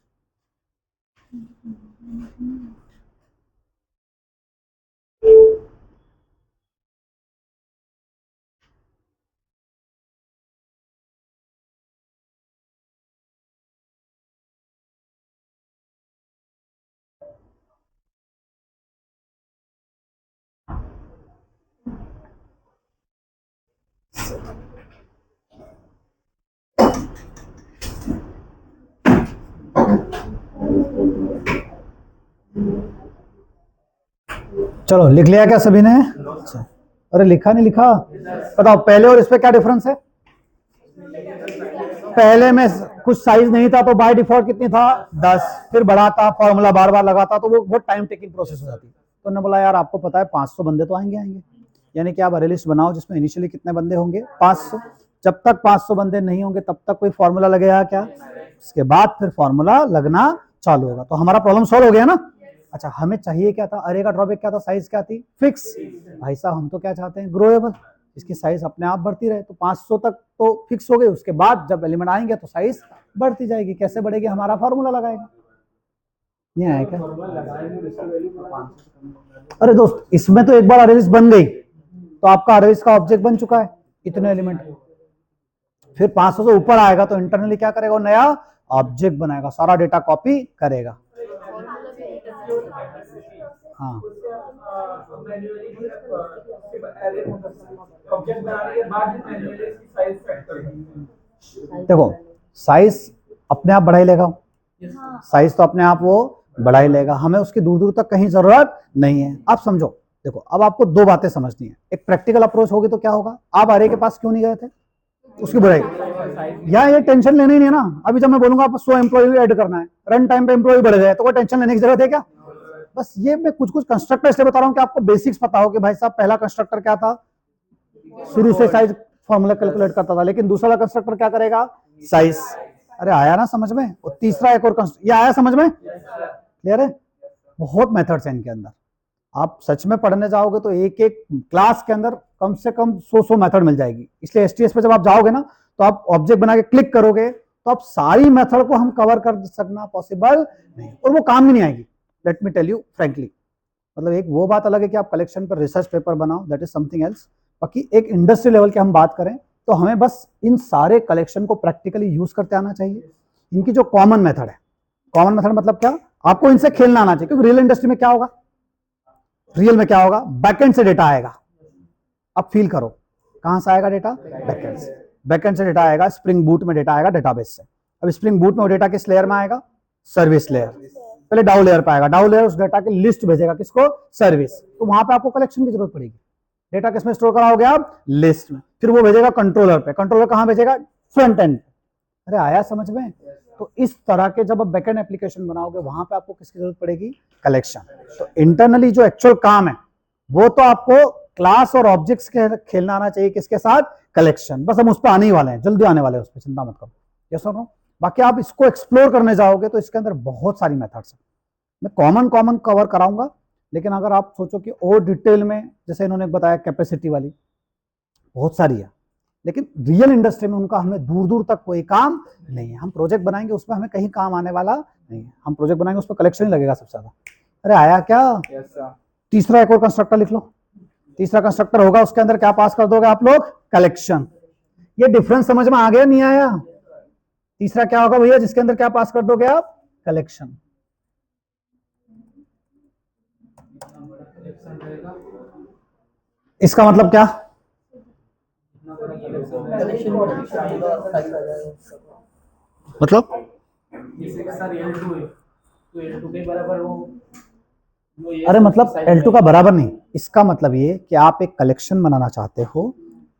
A: चलो लिख लिया क्या सभी ने? अच्छा, अरे लिखा नहीं लिखा? बताओ पहले और इस पे क्या डिफरेंस है? पहले में कुछ साइज नहीं था तो बाय डिफॉल्ट कितनी था 10, फिर बढ़ाता फॉर्मूला बार बार लगाता तो वो बहुत टाइम टेकिंग प्रोसेस हो जाती। तो उन्होंने बोला यार आपको पता है 500 बंदे तो आएंगे आएंगे, यानी कि आप अरे लिस्ट बनाओ जिसमें इनिशियली कितने बंदे होंगे 500, जब तक 500 बंदे नहीं होंगे तब तक कोई फॉर्मूला लगेगा क्या? उसके बाद फिर फॉर्मूला लगना चालू होगा। तो हमारा प्रॉब्लम सॉल्व हो गया ना। अच्छा हमें चाहिए क्या था? अरे का ड्रॉबैक क्या था? साइज क्या थी? फिक्स। भाई साहब हम तो क्या चाहते हैं? ग्रोएबल, इसकी साइज अपने आप बढ़ती रहे। तो 500 तक तो फिक्स हो गई, उसके बाद जब एलिमेंट आएंगे तो साइज बढ़ती जाएगी। कैसे बढ़ेगी? हमारा फॉर्मूला लगाएगा। नहीं आया क्या? अरे दोस्त इसमें तो एक बार अरे लिस्ट बन गई तो आपका अरे लिस्ट का ऑब्जेक्ट बन चुका है इतने एलिमेंट। फिर 500 से ऊपर आएगा तो इंटरनली क्या करेगा? नया ऑब्जेक्ट बनाएगा, सारा डेटा कॉपी करेगा। हाँ देखो साइज अपने आप बढ़ाई लेगा, साइज तो अपने आप वो बढ़ाई लेगा, हमें उसकी दूर दूर तक कहीं जरूरत नहीं है। अब समझो, देखो अब आपको दो बातें समझनी है। एक प्रैक्टिकल अप्रोच होगी तो क्या होगा, आप आरे के पास क्यों नहीं गए थे? उसकी बुराई या ये टेंशन लेना ही नहीं है ना। अभी जब मैं बोलूंगा आप 100 एम्प्लॉय ऐड करना है, रन टाइम पे एम्प्लॉय बढ़ गए तो कोई टेंशन लेने की जरूरत है क्या? बस ये मैं कुछ कुछ कंस्ट्रक्टर इसलिए बता रहा हूँ कि आपको बेसिक्स पता हो कि भाई साहब पहला कंस्ट्रक्टर क्या था, शुरू से साइज फॉर्मूला कैलकुलेट करता था, लेकिन दूसरा कंस्ट्रक्टर क्या करेगा? साइज। अरे आया ना समझ में? और तीसरा एक और ये आया समझ में? क्लियर है? बहुत मेथड्स हैं इनके अंदर। आप सच में पढ़ने जाओगे तो एक एक क्लास के अंदर कम से कम 100 मेथड मिल जाएगी। इसलिए एसटीएस पे जब आप जाओगे ना तो आप ऑब्जेक्ट बना के क्लिक करोगे तो आप सारी मेथड को हम कवर कर सकना पॉसिबल नहीं, और वो काम भी नहीं आएगी। Let me tell you frankly, मतलब एक वो बात अलग है कि आप कलेक्शन पर रिसर्च पेपर बनाओ, दैट इज समथिंग एल्स। बाकी एक इंडस्ट्री लेवल की हम बात करें तो हमें बस इन सारे कलेक्शन को प्रैक्टिकली यूज करते आना चाहिए। इनकी जो कॉमन मेथड है, कॉमन मेथड मतलब क्या? आपको इनसे खेलना आना चाहिए, क्योंकि रियल इंडस्ट्री में क्या होगा, रियल में क्या होगा, बैकएंड से डेटा आएगा। अब फील करो कहां से आएगा डेटा? बैकएंड से। बैकएंड से डेटा आएगा, स्प्रिंग बूट में डेटा आएगा डेटाबेस से। अब स्प्रिंग बूट में वो डेटा किस लेयर में आएगा? Service layer. पहले डाउ लेयर पे आएगा, डाउ लेयर उस डेटा की लिस्ट भेजेगा किसको? सर्विस। तो वहां पे आपको कलेक्शन की जरूरत पड़ेगी। डेटा किसमें स्टोर कराओगे आप? लिस्ट में। फिर वो भेजेगा कंट्रोलर पे, कंट्रोलर कहां भेजेगा? Front end. अरे आया समझ में? तो इस तरह के जब आप बैकएंड एप्लीकेशन बनाओगे वहां पे आपको किसकी जरूरत पड़ेगी? कलेक्शन। तो इंटरनली जो एक्चुअल काम है वो तो आपको क्लास और ऑब्जेक्ट्स के खेलना आना चाहिए, किसके साथ? कलेक्शन। बस हम उस पर आने ही वाले हैं, जल्दी आने वाले हैं उस पर, चिंता मत करो। यस और नो? बाकी आप इसको एक्सप्लोर करने जाओगे तो इसके अंदर बहुत सारी मेथड्स हैं। मैं कॉमन कॉमन कवर कराऊंगा, लेकिन अगर आप सोचो कि और डिटेल में, जैसे इन्होंने बताया कैपेसिटी वाली, बहुत सारी है, लेकिन रियल इंडस्ट्री में उनका हमें दूर दूर तक कोई काम नहीं है। हम प्रोजेक्ट बनाएंगे उसमें हमें कहीं काम आने वाला नहीं है। हम प्रोजेक्ट बनाएंगे उस पर कलेक्शन ही लगेगा सबसे ज्यादा। अरे आया क्या? तीसरा एक और कंस्ट्रक्टर लिख लो। तीसरा कंस्ट्रक्टर होगा, उसके अंदर क्या पास कर दोगे आप लोग? कलेक्शन। ये डिफरेंस समझ में आ गया नहीं आया? तीसरा क्या होगा भैया जिसके अंदर क्या पास कर दोगे आप? कलेक्शन। इसका मतलब क्या?
B: कलेक्शन में शामिल और फाइल आ जाएगा।
A: मतलब
B: जैसे कि सर L2 है तो L2 के बराबर वो ये
A: अरे मतलब L2 का बराबर नहीं, इसका मतलब ये कि आप एक कलेक्शन बनाना चाहते हो,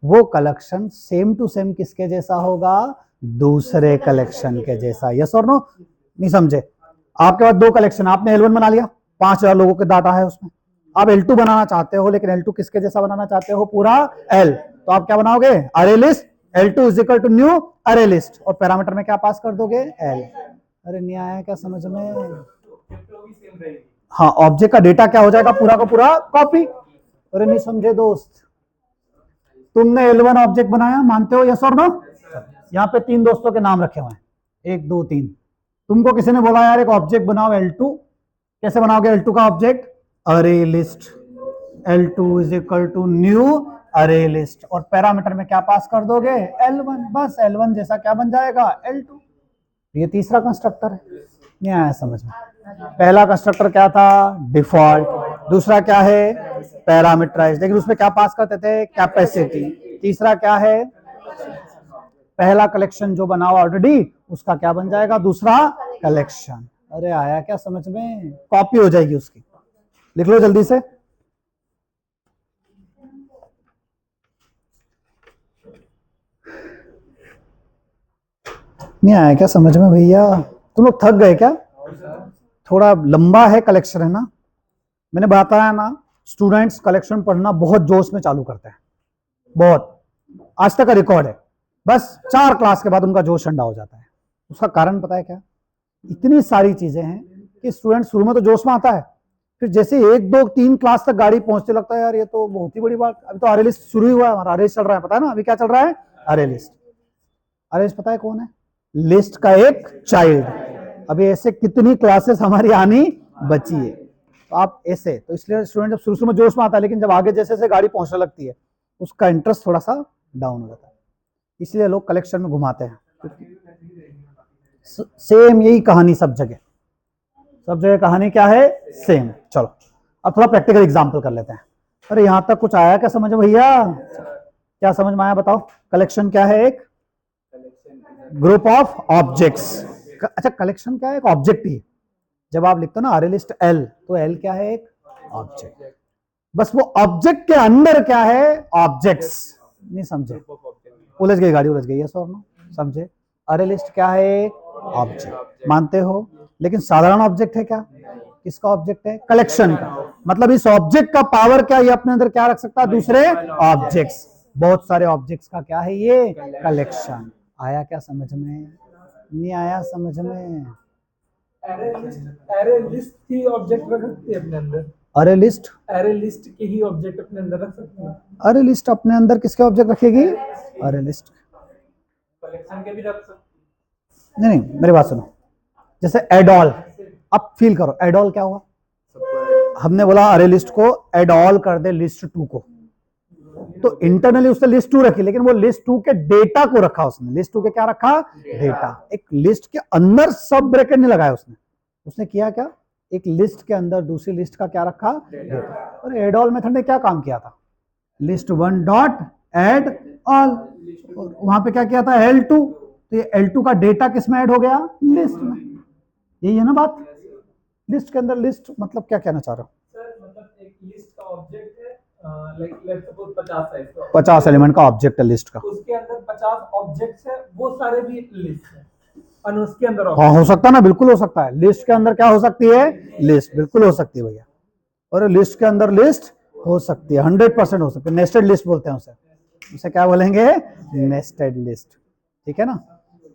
A: वो कलेक्शन सेम टू सेम किसके जैसा होगा, दूसरे कलेक्शन के जैसा। यस और नो? नहीं समझे? आपके पास दो कलेक्शन, आपने L1 बना लिया, 5000 लोगों के डाटा है उसमें, आप L2 बनाना चाहते हो, लेकिन L2 किसके जैसा बनाना चाहते हो, पूरा L, तो आप क्या बनाओगे, array list L2 is equal to new array list, और पैरामीटर में क्या पास कर दोगे, L। अरे नहीं आया क्या समझ में? हाँ, ऑब्जेक्ट का डेटा क्या हो जाएगा, पूरा का पूरा कॉपी। अरे नहीं समझे दोस्त? तुमने L1 ऑब्जेक्ट बनाया, मानते हो यस और नो? यहाँ पे 3 दोस्तों के नाम रखे हुए हैं, 1 2 3। तुमको किसी ने बोला यार एक ऑब्जेक्ट बनाओ L2, कैसे बनाओगे L2 का object, array list L2 is equal to new array list, और पैरामीटर में क्या पास कर दोगे, L1, बस L1 जैसा क्या बन जाएगा, L2। ये तीसरा कंस्ट्रक्टर है। नहीं आया समझ में? पहला कंस्ट्रक्टर क्या था, डिफॉल्ट, दूसरा क्या है, पैरामीटराइज, लेकिन उसमें क्या पास करते थे, कैपेसिटी। तीसरा क्या है, पहला कलेक्शन जो बना हुआ ऑलरेडी उसका क्या बन जाएगा, दूसरा कलेक्शन। अरे आया क्या समझ में? कॉपी हो जाएगी उसकी। लिख लो जल्दी से। नहीं आया क्या समझ में भैया? तुम लोग थक गए क्या? थोड़ा लंबा है कलेक्शन, है ना? मैंने बताया ना, स्टूडेंट्स कलेक्शन पढ़ना बहुत जोश में चालू करते हैं, बहुत, आज तक का रिकॉर्ड है। बस 4 क्लास के बाद उनका जोश ठंडा हो जाता है। उसका कारण पता है क्या? इतनी सारी चीजें हैं कि स्टूडेंट शुरू में तो जोश में आता है, फिर जैसे 1 2 3 क्लास तक गाड़ी पहुंचते लगता है यार ये तो बहुत ही बड़ी बात। अभी तो आरए लिस्ट शुरू ही हुआ है, हमारा आरए लिस्ट चल रहा है, पता है ना अभी क्या चल रहा है, आरए लिस्ट। आरए लिस्ट पता है कौन है? लिस्ट का एक चाइल्ड। अभी ऐसे कितनी क्लासेस हमारी आनी बची है, तो आप ऐसे, तो इसलिए स्टूडेंट जब शुरू में जोश में आता है, लेकिन जब आगे जैसे जैसे गाड़ी पहुंचने लगती है उसका इंटरेस्ट थोड़ा सा डाउन हो जाता है, इसलिए लोग कलेक्शन में घुमाते हैं। सेम यही कहानी सब जगह कहानी क्या है, सेम। चलो अब थोड़ा प्रैक्टिकल एग्जांपल कर लेते हैं। अरे यहां तक कुछ आया क्या समझ में भैया? क्या समझ में आया बताओ? कलेक्शन क्या है, एक ग्रुप ऑफ ऑब्जेक्ट्स। अच्छा कलेक्शन क्या है, एक ऑब्जेक्ट ही। जब आप लिखते हो ना अरे लिस्ट एल, तो एल क्या है, एक ऑब्जेक्ट। बस वो ऑब्जेक्ट के अंदर क्या है, ऑब्जेक्ट्स। नहीं समझे? उलझ गई गाड़ी, उलझ गई। यस और नो? समझे? अरे लिस्ट क्या है, ऑब्जेक्ट, मानते हो? लेकिन साधारण ऑब्जेक्ट है क्या? किसका ऑब्जेक्ट है, कलेक्शन का। मतलब इस ऑब्जेक्ट का पावर क्या, ये अपने अंदर क्या रख सकता है, दूसरे ऑब्जेक्ट्स। बहुत सारे ऑब्जेक्ट्स का क्या है, ये कलेक्शन। आया क्या समझ में? नहीं आया समझ में?
B: एरे लिस्ट की ऑब्जेक्ट रख सकते हैं अपने अंदर।
A: अरे लिस्ट,
B: एरे लिस्ट के ही ऑब्जेक्ट अपने अंदर रख सकते हैं।
A: अरे लिस्ट अपने अंदर किसके ऑब्जेक्ट रखेगी, अरे लिस्ट।
B: कलेक्शन के भी रख सकते।
A: नहीं नहीं मेरी बात सुनो, जैसे एडॉल, अब फील करो एडॉल क्या हुआ। हमने बोला अरे लिस्ट को एडॉल कर दे लिस्ट 2 को, तो इंटरनली उसने लिस्ट 2 रखी, लेकिन वो लिस्ट 2 के डेटा को रखा उसने। लिस्ट 2 के क्या रखा, डेटा। एक लिस्ट के अंदर सब ब्रैकेट नहीं लगाया उसने किया क्या, एक लिस्ट के अंदर दूसरी लिस्ट का क्या रखा, डेटा। और एडॉल मेथड ने क्या काम किया था, लिस्ट 1 डॉट एड ऑल, वहां पे क्या किया था, L2, तो ये L2 का डेटा किस में ऐड हो गया, लिस्ट में। यही है ना बात? लिस्ट के अंदर लिस्ट मतलब क्या कहना चाह रहे हो
B: सर? मतलब एक लिस्ट का ऑब्जेक्ट है, लाइक लेट्स सपोज 50 है,
A: 50 एलिमेंट का ऑब्जेक्ट है लिस्ट का,
B: उसके अंदर 50 ऑब्जेक्ट्स है, वो सारे भी लिस्ट है, और उसके अंदर
A: हाँ हो सकता है ना, बिल्कुल हो सकता है। लिस्ट के अंदर क्या हो सकती है, लिस्ट, बिल्कुल हो सकती है भैया। और लिस्ट के अंदर लिस्ट हो सकती है, 100% हो सकती है। नेस्टेड लिस्ट बोलते हैं उसे क्या बोलेंगे, नेस्टेड लिस्ट। ठीक है ना?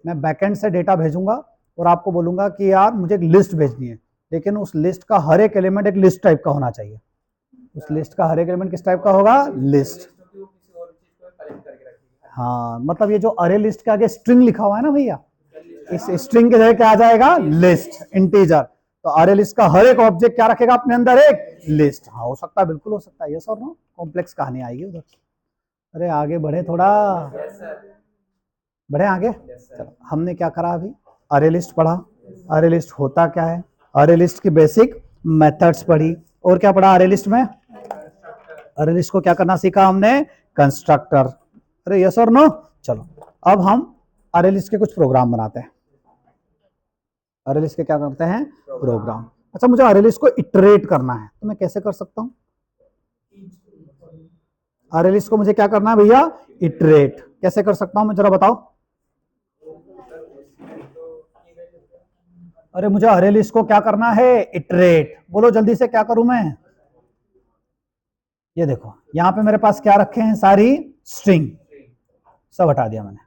A: मैं बैकएंड से डेटा भेजूंगा और आपको बोलूंगा कि यार मुझे एक लिस्ट भेजनी है, लेकिन उस लिस्ट का हर एक एलिमेंट एक लिस्ट टाइप का होना चाहिए। उस लिस्ट का हर एक एलिमेंट किस टाइप का होगा, लिस्ट। हाँ मतलब ये जो अरे लिस्ट के आगे स्ट्रिंग लिखा हुआ है ना भैया, इस स्ट्रिंग के जगह क्या आ जाएगा, लिस्ट, इंटीजर। तो अरे लिस्ट का हर एक ऑब्जेक्ट क्या रखेगा अपने अंदर, एक लिस्ट। हाँ हो सकता है, बिल्कुल हो सकता है। यस और नो? कॉम्प्लेक्स कहानी आएगी उधर। अरे आगे बढ़े थोड़ा, बढ़े आगे। चलो हमने क्या करा अभी, अरे लिस्ट पढ़ा, अरे लिस्ट होता क्या है, अरे लिस्ट की बेसिक मेथड्स पढ़ी, और क्या पढ़ा अरे लिस्ट में, अरे लिस्ट को क्या करना सीखा हमने, कंस्ट्रक्टर। अरे यस और नो? चलो अब हम अरे लिस्ट के कुछ प्रोग्राम बनाते हैं। अरे लिस्ट के क्या करते हैं? प्रोग्राम। अच्छा, मुझे अरे लिस्ट को इटरेट करना है तो मैं कैसे कर सकता हूं? अरे लिस्ट को मुझे क्या करना है भैया? इटरेट। कैसे कर सकता हूं मैं, जरा बताओ। अरे मुझे अरे लिस्ट को क्या करना है? इटरेट। बोलो जल्दी से, क्या करूं मैं? ये देखो यहां पे मेरे पास क्या रखे हैं? सारी स्ट्रिंग, सब हटा दिया मैंने।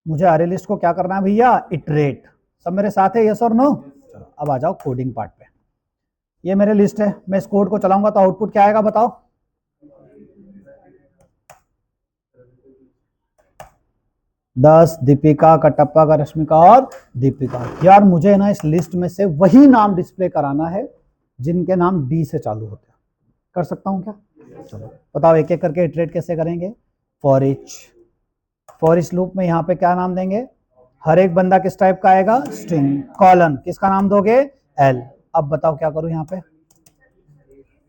A: मुझे अरे लिस्ट को क्या करना है भैया? इटरेट। सब मेरे साथ है? यस और नो? चलो अब आ जाओ कोडिंग पार्ट पे। ये मेरे लिस्ट है, मैं इस कोड को चलाऊंगा तो आउटपुट क्या आएगा बताओ? 10 दीपिका, कटप्पा का, रश्मिका और दीपिका। यार मुझे ना इस लिस्ट में से वही नाम डिस्प्ले कराना है जिनके नाम डी से चालू होते हैं। कर सकता हूं क्या? चलो बताओ एक एक करके इटरेट कैसे करेंगे। फॉर इच लूप में यहाँ पे क्या नाम देंगे? हर एक बंदा किस टाइप का आएगा? स्ट्रिंग। कॉलन किसका नाम दोगे? एल। अब बताओ क्या करूं यहाँ पे?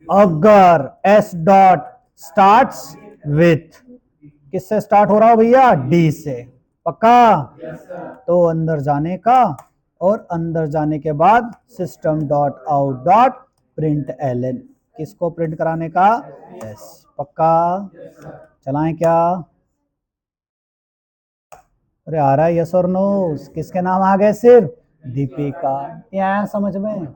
A: अगर एस डॉट स्टार्ट्स विथ, किससे स्टार्ट हो रहा हो भैया? डी से। पक्का? तो अंदर जाने का, और अंदर जाने के बाद system dot out dot print L N, किसको प्रिंट कराने का? यस। पक्का? चलाएं क्या? अरे आ रहा है यस और नो? किसके नाम आ गए? सिर्फ दीपिका। क्या समझ में?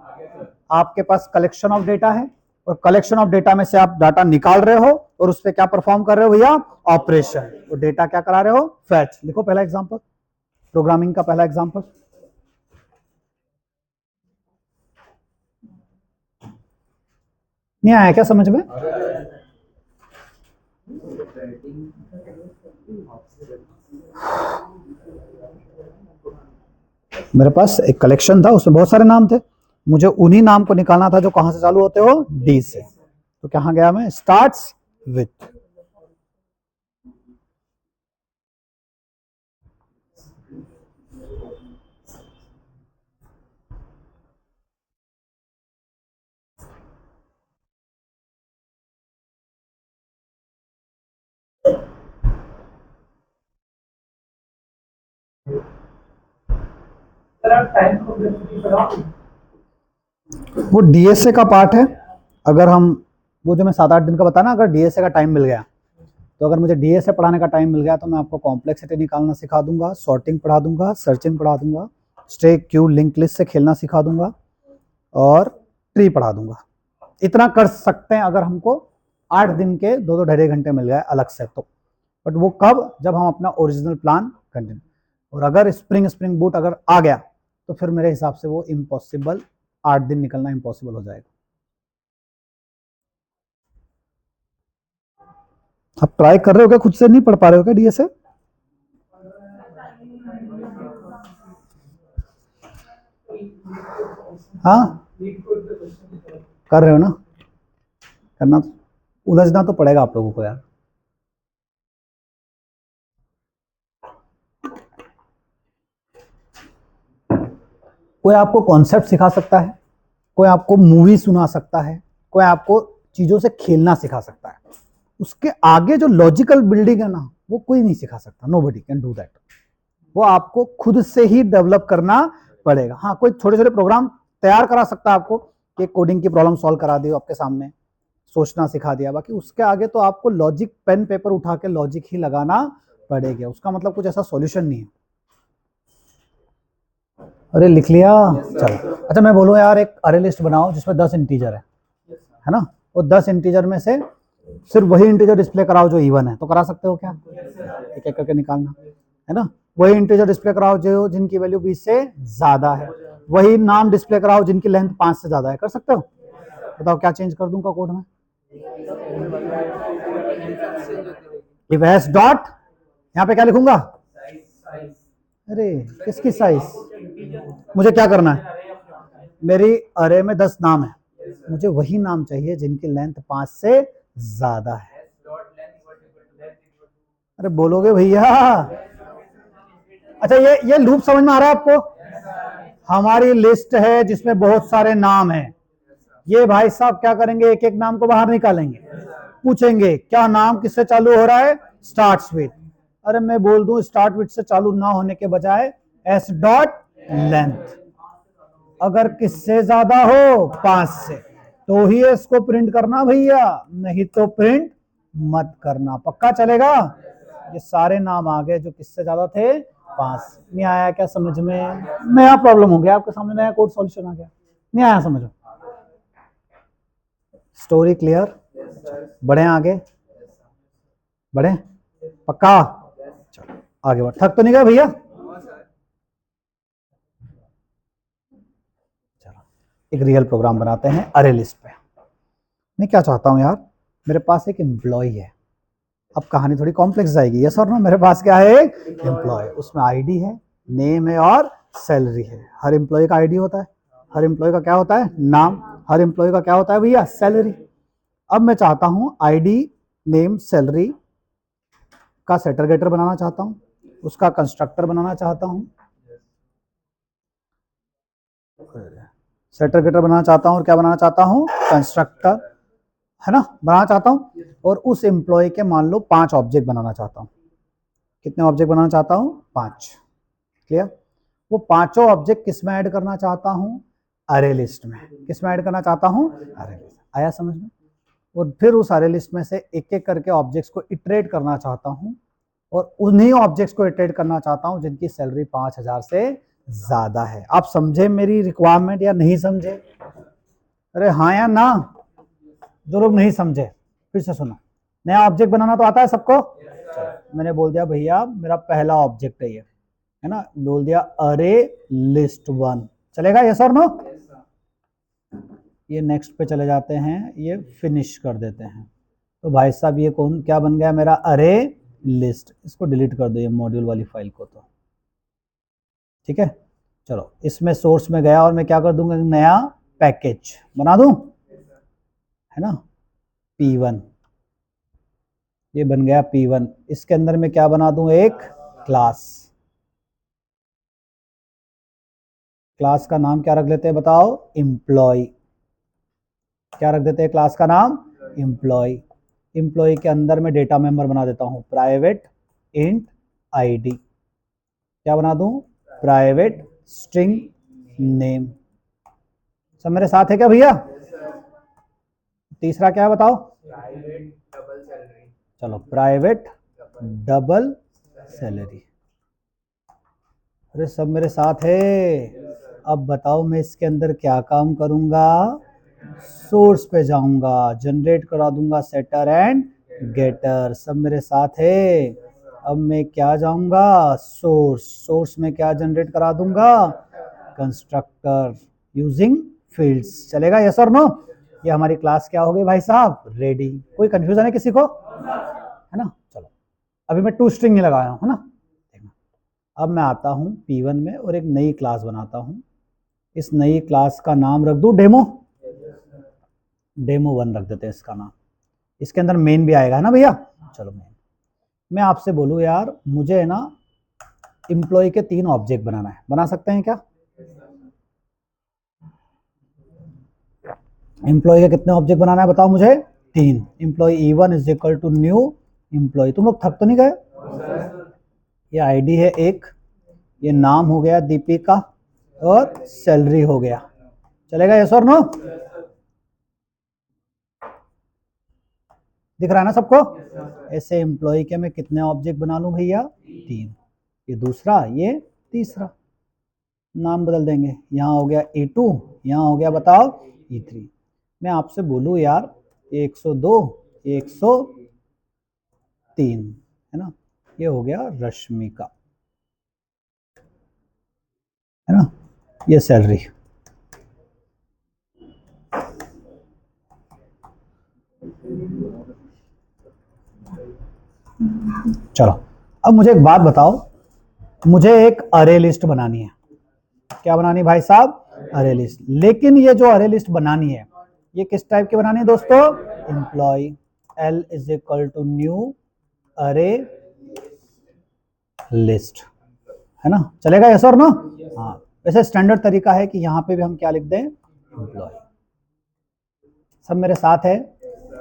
A: आपके पास कलेक्शन ऑफ डेटा है और कलेक्शन ऑफ डेटा में से आप डाटा निकाल रहे हो और उस पर क्या परफॉर्म कर रहे हो भैया? ऑपरेशन। तो डेटा क्या करा रहे हो? फैच। लिखो पहला एग्जांपल, प्रोग्रामिंग का पहला एग्जांपल। नहीं आया क्या समझ में? मेरे पास एक कलेक्शन था, उसमें बहुत सारे नाम थे, मुझे उन्हीं नाम को निकालना था जो कहां से चालू होते हो? डी से। तो कहां गया मैं? Starts with. वो डीएसए का पार्ट है। अगर हम, वो जो मैं 7-8 दिन का बताया ना, अगर डीएसए का टाइम मिल गया, तो अगर मुझे डीएसए पढ़ाने का टाइम मिल गया तो मैं आपको कॉम्प्लेक्सिटी निकालना सिखा दूंगा, सॉर्टिंग पढ़ा दूंगा, सर्चिंग पढ़ा दूंगा, स्टैक क्यू लिंक लिस्ट से खेलना सिखा दूंगा और ट्री पढ़ा दूंगा। इतना कर सकते हैं अगर हमको 8 दिन के 2-2 ढाई घंटे मिल गए अलग से तो। बट वो कब? जब हम अपना ओरिजिनल प्लान कंटिन्यू। और अगर स्प्रिंग बूट अगर आ गया तो फिर मेरे हिसाब से वो इम्पॉसिबल, 8 दिन निकलना इम्पॉसिबल हो जाएगा। आप ट्राई कर रहे हो क्या? खुद से नहीं पढ़ पा रहे हो क्या डीएसए? हाँ कर रहे हो ना? करना, उलझना तो पड़ेगा आप लोगों को यार। कोई आपको कॉन्सेप्ट सिखा सकता है, कोई आपको मूवी सुना सकता है, कोई आपको चीजों से खेलना सिखा सकता है, उसके आगे जो लॉजिकल बिल्डिंग है ना, वो कोई नहीं सिखा सकता। Nobody can do that. वो आपको खुद से ही डेवलप करना पड़ेगा। हाँ, कोई छोटे छोटे प्रोग्राम तैयार करा सकता है आपको कि कोडिंग की प्रॉब्लम सॉल्व करा दी आपके सामने, सोचना सिखा दिया, बाकी उसके आगे तो आपको लॉजिक, पेन पेपर उठा के लॉजिक ही लगाना पड़ेगा। उसका मतलब कुछ ऐसा सॉल्यूशन नहीं है। अरे लिख लिया? चलो अच्छा, मैं बोलूँ यार एक अरे लिस्ट बनाओ जिसमें 10 इंटीजर है ना, वो 10 इंटीजर में से सिर्फ वही इंटीजर डिस्प्ले कराओ जो इवन है। तो करा सकते हो क्या? एक एक करके निकालना है ना। वही इंटीजर डिस्प्ले कराओ जो जिनकी वैल्यू 20 से ज्यादा है। वही नाम डिस्प्ले कराओ जिनकी लेंथ 5 से ज्यादा है। कर सकते हो? बताओ क्या चेंज कर दूंगा कोड में? इफ एस डॉट, यहाँ पे क्या लिखूंगा? अरे किसकी साइज? मुझे क्या करना है? मेरी अरे में 10 नाम है, मुझे वही नाम चाहिए जिनकी लेंथ 5 से ज्यादा है। अरे बोलोगे भैया? अच्छा ये लूप समझ में आ रहा है आपको? हमारी लिस्ट है जिसमें बहुत सारे नाम हैं। ये भाई साहब क्या करेंगे? एक एक नाम को बाहर निकालेंगे, पूछेंगे क्या नाम किससे चालू हो रहा है? Starts with. अरे मैं बोल दूं स्टार्ट विथ से चालू ना होने के बजाय एस डॉट लेंथ, अगर किससे ज्यादा हो 5 से तो ही इसको प्रिंट करना भैया, नहीं तो प्रिंट मत करना। पक्का चलेगा? ये सारे नाम आ गए जो किससे ज्यादा थे 5। नहीं आया क्या समझ में? नया प्रॉब्लम हो गया आपके सामने, नया कोड सॉल्यूशन आ गया। नहीं आया समझ में? Story clear? बढ़े आगे, बढ़े? पक्का? चलो आगे बढ़। थक तो नहीं गए भैया? चलो एक रियल प्रोग्राम बनाते हैं अरे लिस्ट पे। मैं क्या चाहता हूं यार, मेरे पास एक एम्प्लॉय है। अब कहानी थोड़ी कॉम्प्लेक्स जाएगी, यस और नो? मेरे पास क्या है? एक एम्प्लॉय, उसमें आईडी है, नेम है और सैलरी है। हर एम्प्लॉय का आईडी होता है, हर एम्प्लॉय का क्या होता है? नाम। हर एम्प्लॉय का क्या होता है भैया? सैलरी। अब मैं चाहता हूं आईडी, नेम, सैलरी का सेटर गेटर बनाना चाहता हूं, उसका कंस्ट्रक्टर बनाना चाहता हूं, सेटर गेटर बनाना चाहता हूं और क्या बनाना चाहता हूं? कंस्ट्रक्टर, है ना, बनाना चाहता हूं। और उस एम्प्लॉय के मान लो 5 ऑब्जेक्ट बनाना चाहता हूं। कितने ऑब्जेक्ट बनाना चाहता हूं? 5। क्लियर? वो पांचों ऑब्जेक्ट किस में ऐड करना चाहता हूं? अरे लिस्ट में। किस में ऐड करना चाहता हूं? अरे लिस्ट। आया समझ में? और फिर उस अरे लिस्ट में से एक एक करके ऑब्जेक्ट्स को इटरेट करना चाहता हूं, और उन्हीं ऑब्जेक्ट्स को इटरेट करना चाहता हूं जिनकी सैलरी 5,000 से ज्यादा है। आप समझे मेरी रिक्वायरमेंट या नहीं समझे? अरे हाँ या ना? जो लोग नहीं समझे फिर से सुनो। नया ऑब्जेक्ट बनाना तो आता है सबको? मैंने बोल दिया भैया मेरा पहला ऑब्जेक्ट है ये, है ना, बोल दिया अरे लिस्ट 1। चलेगा यस और नो? ये नेक्स्ट पे चले जाते हैं, ये फिनिश कर देते हैं। तो भाई साहब ये कौन क्या बन गया मेरा? अरे लिस्ट। इसको डिलीट कर दो ये मॉड्यूल वाली फाइल को। तो ठीक है, चलो इसमें सोर्स में गया और मैं क्या कर दूंगा? नया पैकेज बना दूं, है ना, P1। ये बन गया P1। इसके अंदर मैं क्या बना दूं? एक क्लास। क्लास का नाम क्या रख लेते हैं बताओ? एम्प्लॉय। क्या रख देते हैं क्लास का नाम? एम्प्लॉय। एम्प्लॉय के अंदर मैं डेटा मेंबर बना देता हूं प्राइवेट इंट आईडी। क्या बना दूं? Private string name. सब मेरे साथ है क्या भैया? तीसरा क्या है बताओ? चलो प्राइवेट डबल सैलरी। अरे सब मेरे साथ है। अब बताओ मैं इसके अंदर क्या काम करूंगा? सोर्स पे जाऊंगा, जनरेट करा दूंगा सेटर एंड गेटर। सब मेरे साथ है। अब मैं क्या जाऊंगा? सोर्स। सोर्स में क्या जनरेट करा दूंगा? Constructor using fields. चलेगा यस और नो? ये हमारी क्लास क्या हो गई भाई साहब? रेडी। कोई कंफ्यूजन है किसी को? है ना? चलो अभी मैं टू स्ट्रिंग ही लगाया हूं, है ना। अब मैं आता हूं P1 में और एक नई क्लास बनाता हूं। इस नई क्लास का नाम रख दूं डेमो। डेमो 1 रख देते हैं इसका नाम। इसके अंदर मेन भी आएगा, है ना भैया? चलो मेन। मैं आपसे बोलूं यार मुझे है ना एम्प्लॉय के 3 ऑब्जेक्ट बनाना है, बना सकते हैं क्या? एम्प्लॉय के कितने ऑब्जेक्ट बनाना है बताओ मुझे? 3। Employ E1 is equal to new employ. तुम लोग थक तो नहीं गए? ये आईडी है एक, ये नाम हो गया दीपिका और सैलरी हो गया। चलेगा यस और नो? दिख रहा है ना सबको? ऐसे एम्प्लॉय के मैं कितने ऑब्जेक्ट बना लूं भैया? 3। ये दूसरा, ये तीसरा। नाम बदल देंगे, यहाँ हो गया E2, यहाँ हो गया बताओ E3। मैं आपसे बोलूं यार 102, 103, है ना, ये हो गया रश्मि का, है ना, ये सैलरी। चलो अब मुझे एक बात बताओ, मुझे एक अरे लिस्ट बनानी है। क्या बनानी भाई साहब? अरे लिस्ट। लेकिन ये जो अरे लिस्ट बनानी है ये किस टाइप की बनानी है दोस्तों? Employ L is equal to new array list, है ना। चलेगा यस और नो? हाँ। वैसे स्टैंडर्ड तरीका है कि यहाँ पे भी हम क्या लिख दें? एम्प्लॉय। सब मेरे साथ है?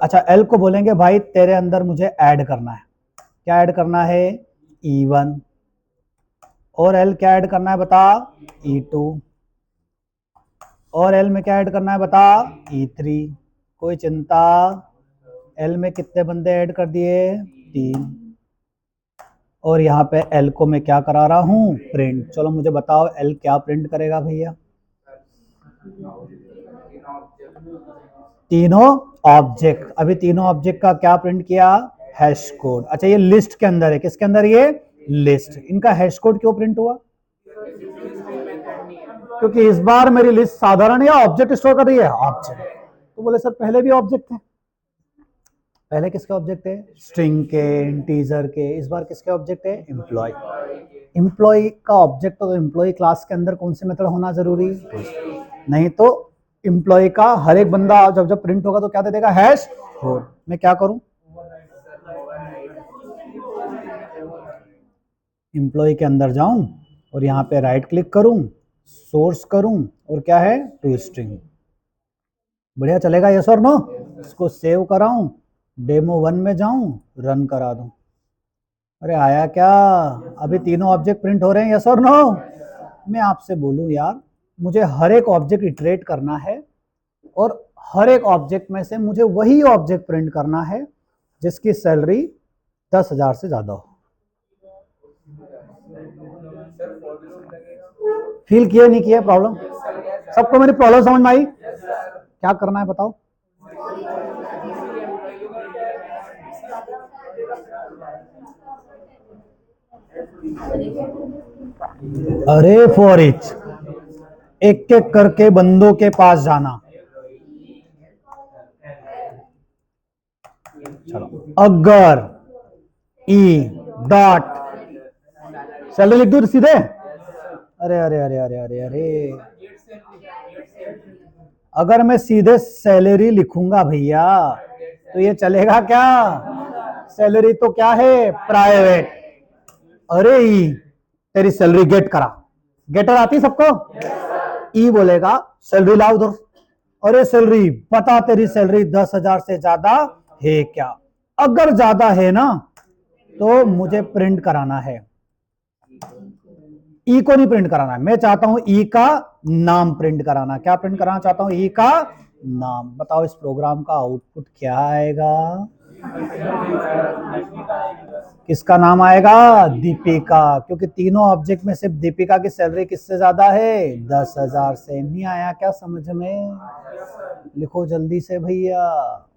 A: अच्छा L को बोलेंगे भाई तेरे अंदर मुझे ऐड करना है। क्या ऐड करना है? E1 और L क्या ऐड करना है बता, E2 और L में क्या ऐड करना है बता, E3। कोई चिंता, L में कितने बंदे ऐड कर दिए, 3। और यहाँ पे L को मैं क्या करा रहा हूँ, प्रिंट। चलो मुझे बताओ L क्या प्रिंट करेगा भैया, तीनों ऑब्जेक्ट। अभी तीनों ऑब्जेक्ट का क्या प्रिंट किया, हैश कोड। अच्छा ये लिस्ट के अंदर है, किसके अंदर, ये लिस्ट। इनका हैश कोड क्यों प्रिंट हुआ, क्योंकि इस बार मेरी लिस्ट साधारण या ऑब्जेक्ट स्टोर कर रही है, ऑब्जेक्ट। तो बोले सर पहले भी ऑब्जेक्ट थे, पहले किसके ऑब्जेक्ट है, स्ट्रिंग के, इंटीजर के। इस बार किसके ऑब्जेक्ट है, एम्प्लॉय। एम्प्लॉय का ऑब्जेक्ट तो एम्प्लॉय क्लास के अंदर कौन से मेथड होना जरूरी, नहीं तो एम्प्लॉय का हर एक बंदा जब जब प्रिंट होगा तो क्या दे देगा, हैश कोड। मैं क्या करूं, एम्प्लॉय के अंदर जाऊं और यहाँ पे राइट क्लिक करूं, सोर्स करूं और क्या है, टू स्ट्रिंग। बढ़िया चलेगा, यस और नो। इसको सेव कराऊं, डेमो 1 में जाऊं, रन करा दूं। अरे आया क्या, अभी तीनों ऑब्जेक्ट प्रिंट हो रहे हैं, यस और नो। मैं आपसे बोलूं यार, मुझे हर एक ऑब्जेक्ट इटरेट करना है और हर एक ऑब्जेक्ट में से मुझे वही ऑब्जेक्ट प्रिंट करना है जिसकी सैलरी 10,000 से ज्यादा हो। फील किया नहीं किया प्रॉब्लम, सबको मेरी प्रॉब्लम समझ में आई, क्या करना है बताओ। अरे फॉर इच, एक एक करके बंदों के पास जाना। चलो अगर ई डॉट सैलरी लिख दू सीधे, अरे अरे अरे अरे अरे अरे, अगर मैं सीधे सैलरी लिखूंगा भैया तो ये चलेगा क्या, सैलरी तो क्या है, प्राइवेट। अरे ई तेरी सैलरी गेट करा, गेटर आती सबको, ई बोलेगा सैलरी लाओ उधर। अरे सैलरी बता, तेरी सैलरी 10,000 से ज्यादा है क्या, अगर ज्यादा है ना तो मुझे प्रिंट कराना है। ई को नहीं प्रिंट कराना है, मैं चाहता हूं ई का नाम प्रिंट कराना। क्या प्रिंट कराना चाहता हूं, ई का नाम। बताओ इस प्रोग्राम का आउटपुट क्या आएगा, किसका नाम आएगा, दीपिका। क्योंकि तीनों ऑब्जेक्ट में सिर्फ दीपिका की सैलरी किससे ज्यादा है, 10,000 से। नहीं आया क्या समझ में, लिखो जल्दी से भैया।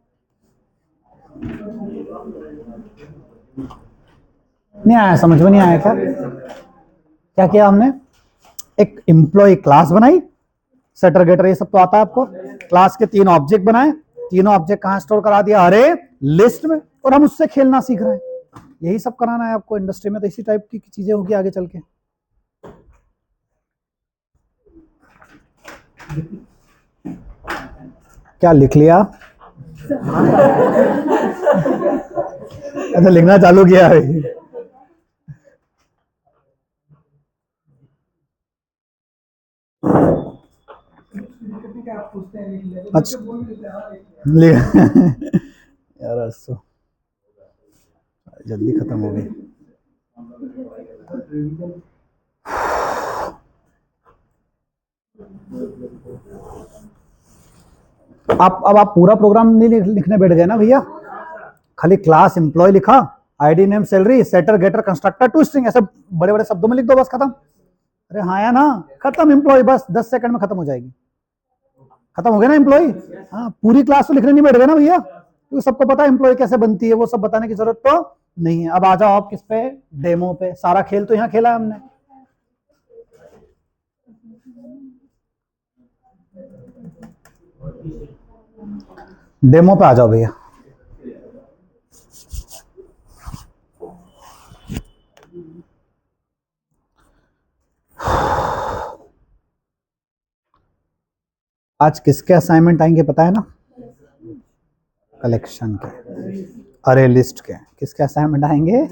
A: नहीं आया, समझ में नहीं आया क्या, क्या किया हमने, एक एम्प्लॉय क्लास बनाई, सेटर गेटर ये सब तो आता है आपको। क्लास के 3 ऑब्जेक्ट बनाए, तीनों ऑब्जेक्ट कहां स्टोर करा दिया, अरे लिस्ट में, और हम उससे खेलना सीख रहे हैं। यही सब कराना है आपको इंडस्ट्री में, तो इसी टाइप की चीजें होगी आगे चल के। क्या लिख लिया, ऐसा लिखना चालू किया है। अच्छा यार असो जल्दी खत्म हो गई। अब आप पूरा प्रोग्राम नहीं लिखने बैठ गए ना भैया, खाली क्लास एम्प्लॉय लिखा, ID name salary, setter getter constructor to string, ऐसे बड़े बड़े शब्दों में लिख दो, बस खत्म। अरे हाँ या ना, खत्म एम्प्लॉय, बस 10 सेकंड में खत्म हो जाएगी। खत्म हो गया ना एम्प्लॉय। हाँ पूरी क्लास तो लिखने नहीं बैठ गए ना भैया, क्योंकि सबको पता है एम्प्लॉय कैसे बनती है, वो सब बताने की जरूरत तो नहीं है। अब आ जाओ आप किस पे, डेमो पे। सारा खेल तो यहाँ खेला है हमने। डेमो पे आ जाओ भैया। आज किसके असाइनमेंट आएंगे पता है ना, कलेक्शन के, अरे लिस्ट के। किसके असाइनमेंट आएंगे,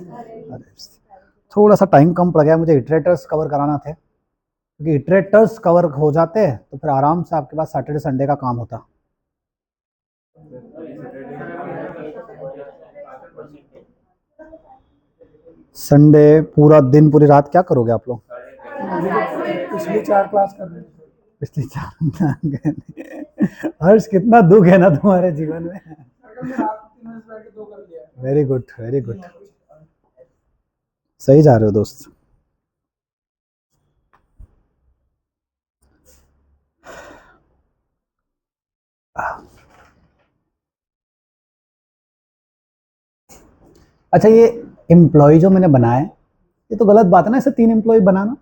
A: थोड़ा सा टाइम कम पड़ गया मुझे, इटरेटर्स कवर कराना थे, क्योंकि इटरेटर्स कवर हो जाते तो फिर आराम से आपके पास सैटरडे संडे का काम होता। संडे पूरा दिन पूरी रात क्या करोगे आप लोग?
B: पिछली 4 क्लास कर रहे हैं।
A: पिछली 4 हर्ष, कितना दुख है ना तुम्हारे जीवन में। वेरी गुड, वेरी गुड, सही जा रहे हो दोस्त। अच्छा, ये एम्प्लॉय जो मैंने बनाया है, ये तो गलत बात है ना, इसे 3 एम्प्लॉय बनाना।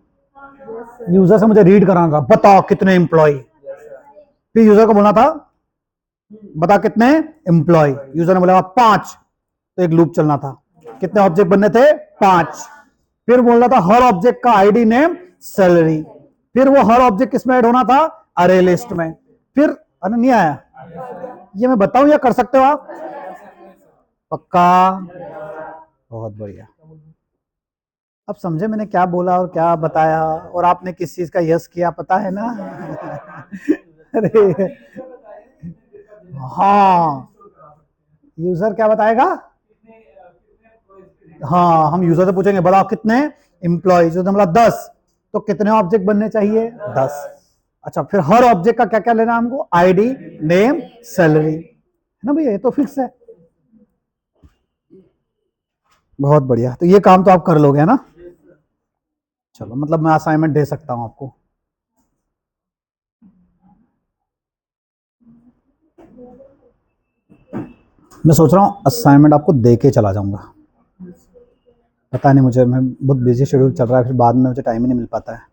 A: यूजर से मुझे रीड कराना था, बताओ कितने एम्प्लॉय। फिर यूजर को बोलना था बता कितने एम्प्लॉय, यूजर ने बोला 5, तो एक लूप चलना था। कितने ऑब्जेक्ट बनने थे? 5। फिर बोलना था हर ऑब्जेक्ट का आईडी, नेम, सैलरी। फिर वो हर ऑब्जेक्ट किसमें ऐड होना था? अरे लिस्ट में। फिर अरे नहीं आया, ये मैं बताऊं या कर सकते हो आप? पक्का? बहुत बढ़िया। अब समझे मैंने क्या बोला और क्या बताया, और आपने किस चीज का यस किया, पता है ना? अरे हाँ, यूजर क्या बताएगा? हाँ, हम यूजर से पूछेंगे बताओ कितने एम्प्लॉयज, बोला 10, तो कितने ऑब्जेक्ट बनने चाहिए? 10। अच्छा, फिर हर ऑब्जेक्ट का क्या क्या लेना हमको? आईडी, नेम, सैलरी, है ना भैया, ये तो फिक्स है। बहुत बढ़िया, तो ये काम तो आप कर लोगे, है ना? चलो, मतलब मैं असाइनमेंट दे सकता हूं आपको। मैं सोच रहा हूँ असाइनमेंट आपको दे के चला जाऊंगा। पता नहीं, मुझे मैं बहुत बिजी शेड्यूल चल रहा है, फिर बाद में मुझे टाइम ही नहीं मिल पाता है।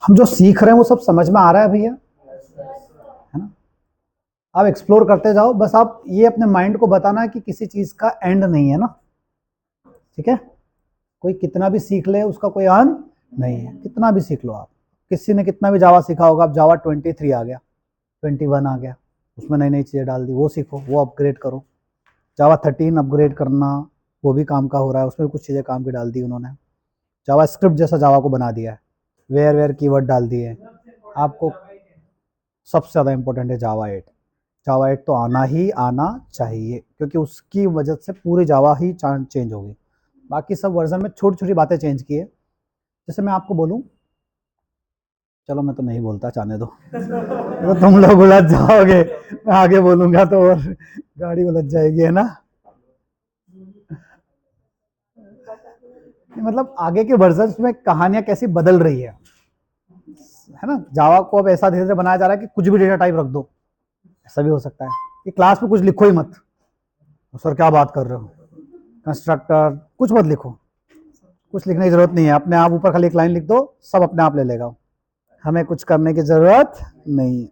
A: हम जो सीख रहे हैं वो सब समझ में आ रहा है भैया, है ना? आप एक्सप्लोर करते जाओ, बस आप ये अपने माइंड को बताना है कि किसी चीज का एंड नहीं है ना, ठीक है? कोई कितना भी सीख ले उसका कोई अंत नहीं है, कितना भी सीख लो आप। किसी ने कितना भी जावा सीखा होगा, अब जावा 23 आ गया, 21 आ गया, उसमें नई नई चीज़ें डाल दी, वो सीखो, वो अपग्रेड करो। जावा 13 अपग्रेड करना, वो भी काम का हो रहा है, उसमें कुछ चीज़ें काम की डाल दी उन्होंने। जावा स्क्रिप्ट जैसा जावा को बना दिया है, वेयर वेयर कीवर्ड डाल दिए आपको। सबसे ज़्यादा इंपॉर्टेंट है जावा 8। जावा 8 तो आना ही आना चाहिए, क्योंकि उसकी वजह से पूरी जावा ही चेंज होगी। बाकी सब वर्जन में छोटी छोटी बातें चेंज की है। जैसे मैं आपको बोलूं, चलो मैं तो नहीं बोलता, चाहने दो, तो तुम लोग उलझ जाओगे, मैं आगे बोलूंगा तो और गाड़ी उलझ जाएगी, है ना? मतलब आगे के वर्जन में कहानियां कैसी बदल रही है ना? जावा को अब ऐसा धीरे धीरे बनाया जा रहा है कि कुछ भी डेटा टाइप रख दो, ऐसा भी हो सकता है कि क्लास में कुछ लिखो ही मत। सर क्या बात कर रहे हो, कंस्ट्रक्टर कुछ मत लिखो, कुछ लिखने की जरूरत नहीं है, अपने आप ऊपर खाली एक लाइन लिख दो, सब अपने आप ले लेगा, हमें कुछ करने की जरूरत नहीं है।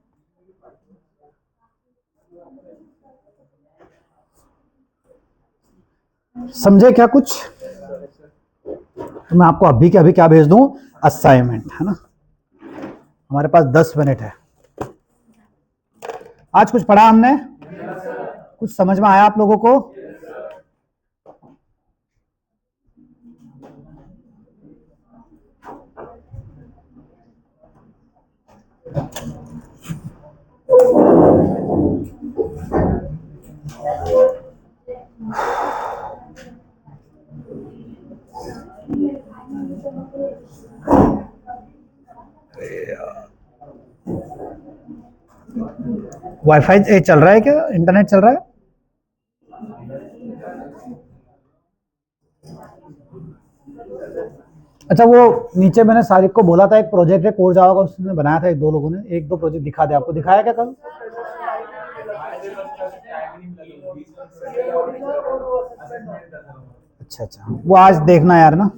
A: समझे क्या कुछ? तो मैं आपको अभी के अभी क्या भेज दूं? असाइनमेंट, है ना? हमारे पास 10 मिनट है। आज कुछ पढ़ा हमने? कुछ समझ में आया आप लोगों को? वाईफाई चल रहा है क्या? इंटरनेट चल रहा है? अच्छा, वो नीचे मैंने सारिक को बोला था, एक प्रोजेक्ट है कोर जावा का, उसने बनाया था, एक दो लोगों ने, एक दो प्रोजेक्ट दिखा दे, आपको दिखाया क्या कल? अच्छा अच्छा, वो आज देखना यार ना,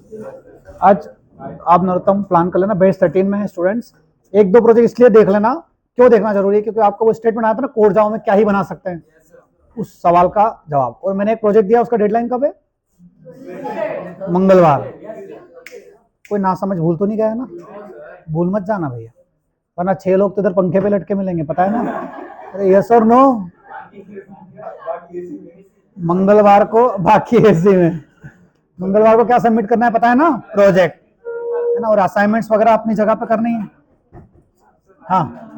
A: आज आप नरोत्तम प्लान कर लेना, बेस 13 में है स्टूडेंट्स, एक दो प्रोजेक्ट इसलिए देख लेना। क्यों देखना जरूरी है? क्योंकि आपको वो स्टेटमेंट आया था ना, कोर जावा में क्या ही बना सकते हैं, उस सवाल का जवाब। और मैंने एक प्रोजेक्ट दिया, उसका डेडलाइन कब है? मंगलवार। कोई ना समझ भूल तो नहीं गया ना? भूल मत जाना भैया, वरना 6 लोग तो इधर पंखे पे लटके मिलेंगे, पता है ना? अरे यस और नो, मंगलवार को बाकी एसी में, मंगलवार को क्या सबमिट करना है पता है ना? प्रोजेक्ट, है ना? और असाइनमेंट्स वगैरह अपनी जगह पे करनी है। हाँ